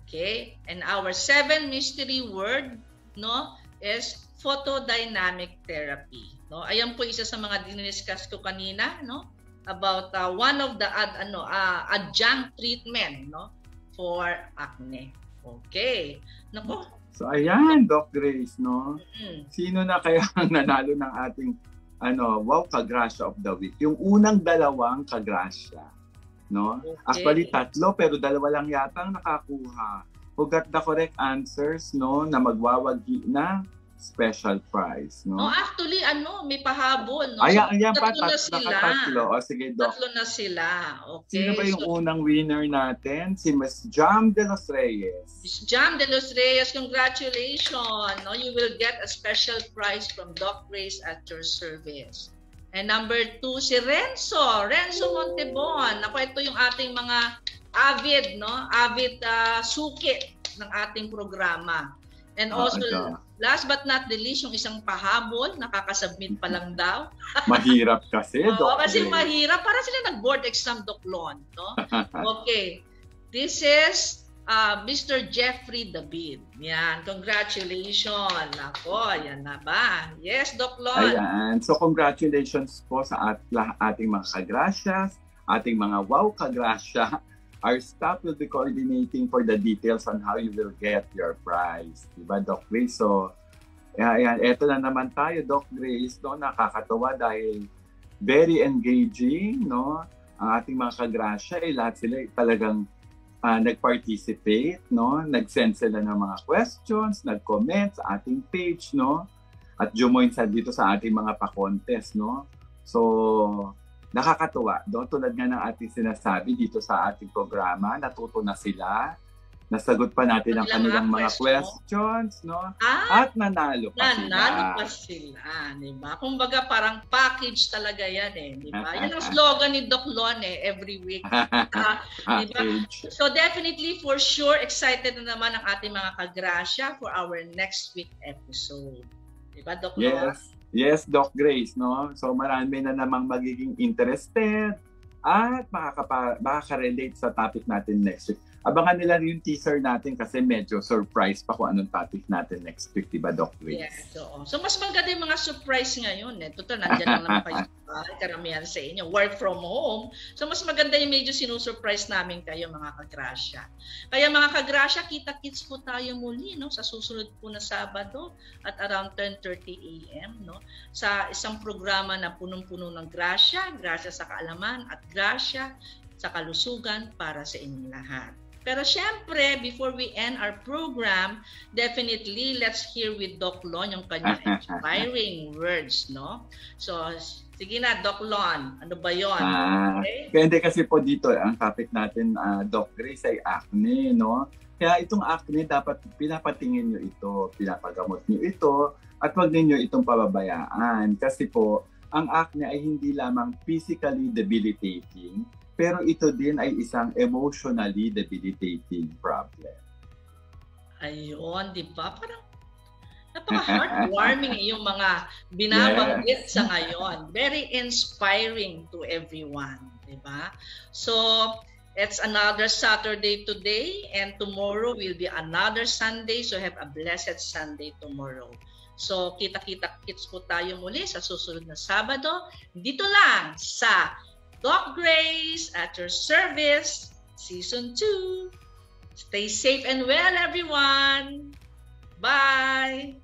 Okay, and our 7 mystery word, no, is photodynamic therapy. No, ayan po isa sa mga diniscuss ko kanina, no, about one of the adjunct treatment, no, for acne. Okay. Nako, So ayan, Doc Grace, no? Mm. Sino na kaya ang nanalo ng ating wow, Ka-Grasya of the Week? Yung unang dalawang Ka-Grasya, no? Okay. Actually, 3 pero 2 lang yata ang nakakuha. Who got the correct answers, no? Na magwawagi na special prize, no? No, actually, may pahabol, no? Ayan So, pa, tatlo na sila. nakatatlo. O sige, Doc. Tatlo na sila. Okay. Sino ba yung unang winner natin? Si Miss Jam de los Reyes. Miss Jam de los Reyes, congratulations. No, you will get a special prize from Doc Grace at your service. And number 2, si Renzo Montebon. Ako, ito yung ating mga avid suki ng ating programa. And also, last but not the least, yung isang pahabol, nakakasubmit pa lang daw. Mahirap kasi, Doc. Kasi mahirap. Para sila nag-board exam, Doc Lon. No? Okay. This is Mr. Jeffrey David. Yan. Congratulations. Ako, yan na ba? Yes, Doc Lon. Ayan. So, congratulations po sa ating mga Ka-Grasyas, ating mga wow Ka-Grasya. Our staff will be coordinating for the details on how you will get your prize. Diba, Doc Grace? So, ayan, eto na naman tayo, Doc Grace, no? Nakakatawa dahil very engaging, no? Ang ating mga Ka-Grasya, lahat sila talagang nag-participate, no? Nag-send sila ng mga questions, nag-comment sa ating page, no? At jumoin dito sa ating mga pa-contest, no? So, nakakatuwa. Tulad nga ng ating sinasabi dito sa ating programa, natuto na sila. Nasagot pa natin ang kanilang mga questions, no? At nanalo pa sila. Nanalo pa sila, di ba? Kumbaga parang package talaga yan di ba? Yan ang slogan ni Doc Lon every week. Di ba? So definitely, for sure, excited na naman ang ating mga Ka-Grasya for our next week episode. Di ba, Doc Lon? Yes, Doc Grace, no? So marami na namang magiging interested at makaka-relate sa topic natin next week. Abangan nila yung teaser natin kasi medyo surprise pa kung anong topic natin next week, diba, Doc Grace? Yes, so mas maganda yung mga surprise ngayon Total, nandiyan lang naman kayo karamihan sa inyo. Work from home. So mas maganda yung medyo sinusurprise namin kayo, mga Ka-Grasya. Kaya mga Ka-Grasya, kita-kits po tayo muli sa susunod po na Sabado at around 10:30 AM sa isang programa na punong-puno ng grasya sa kaalaman at grasya sa kalusugan para sa inyong lahat. Pero syempre, before we end our program, definitely let's hear with Doc Lon yung kanyang inspiring words, no? So, sige na, Doc Lon. Ano ba yun? Okay? Hindi kasi po dito, ang topic natin, Doc Grace, ay acne, no? Kaya itong acne, dapat pinapatingin nyo ito, pinapagamot nyo ito, at huwag ninyo itong pababayaan. Kasi po, ang acne ay hindi lamang physically debilitating, pero ito din ay isang emotionally debilitating problem. Ayun, di ba? Parang napaka-heartwarming yung mga binabanggit sa ngayon. Very inspiring to everyone, di ba? So, it's another Saturday today and tomorrow will be another Sunday. So, have a blessed Sunday tomorrow. So, kita-kita-kits po tayo muli sa susunod na Sabado. Dito lang sa Doc Grace at your service, Season 2. Stay safe and well, everyone. Bye.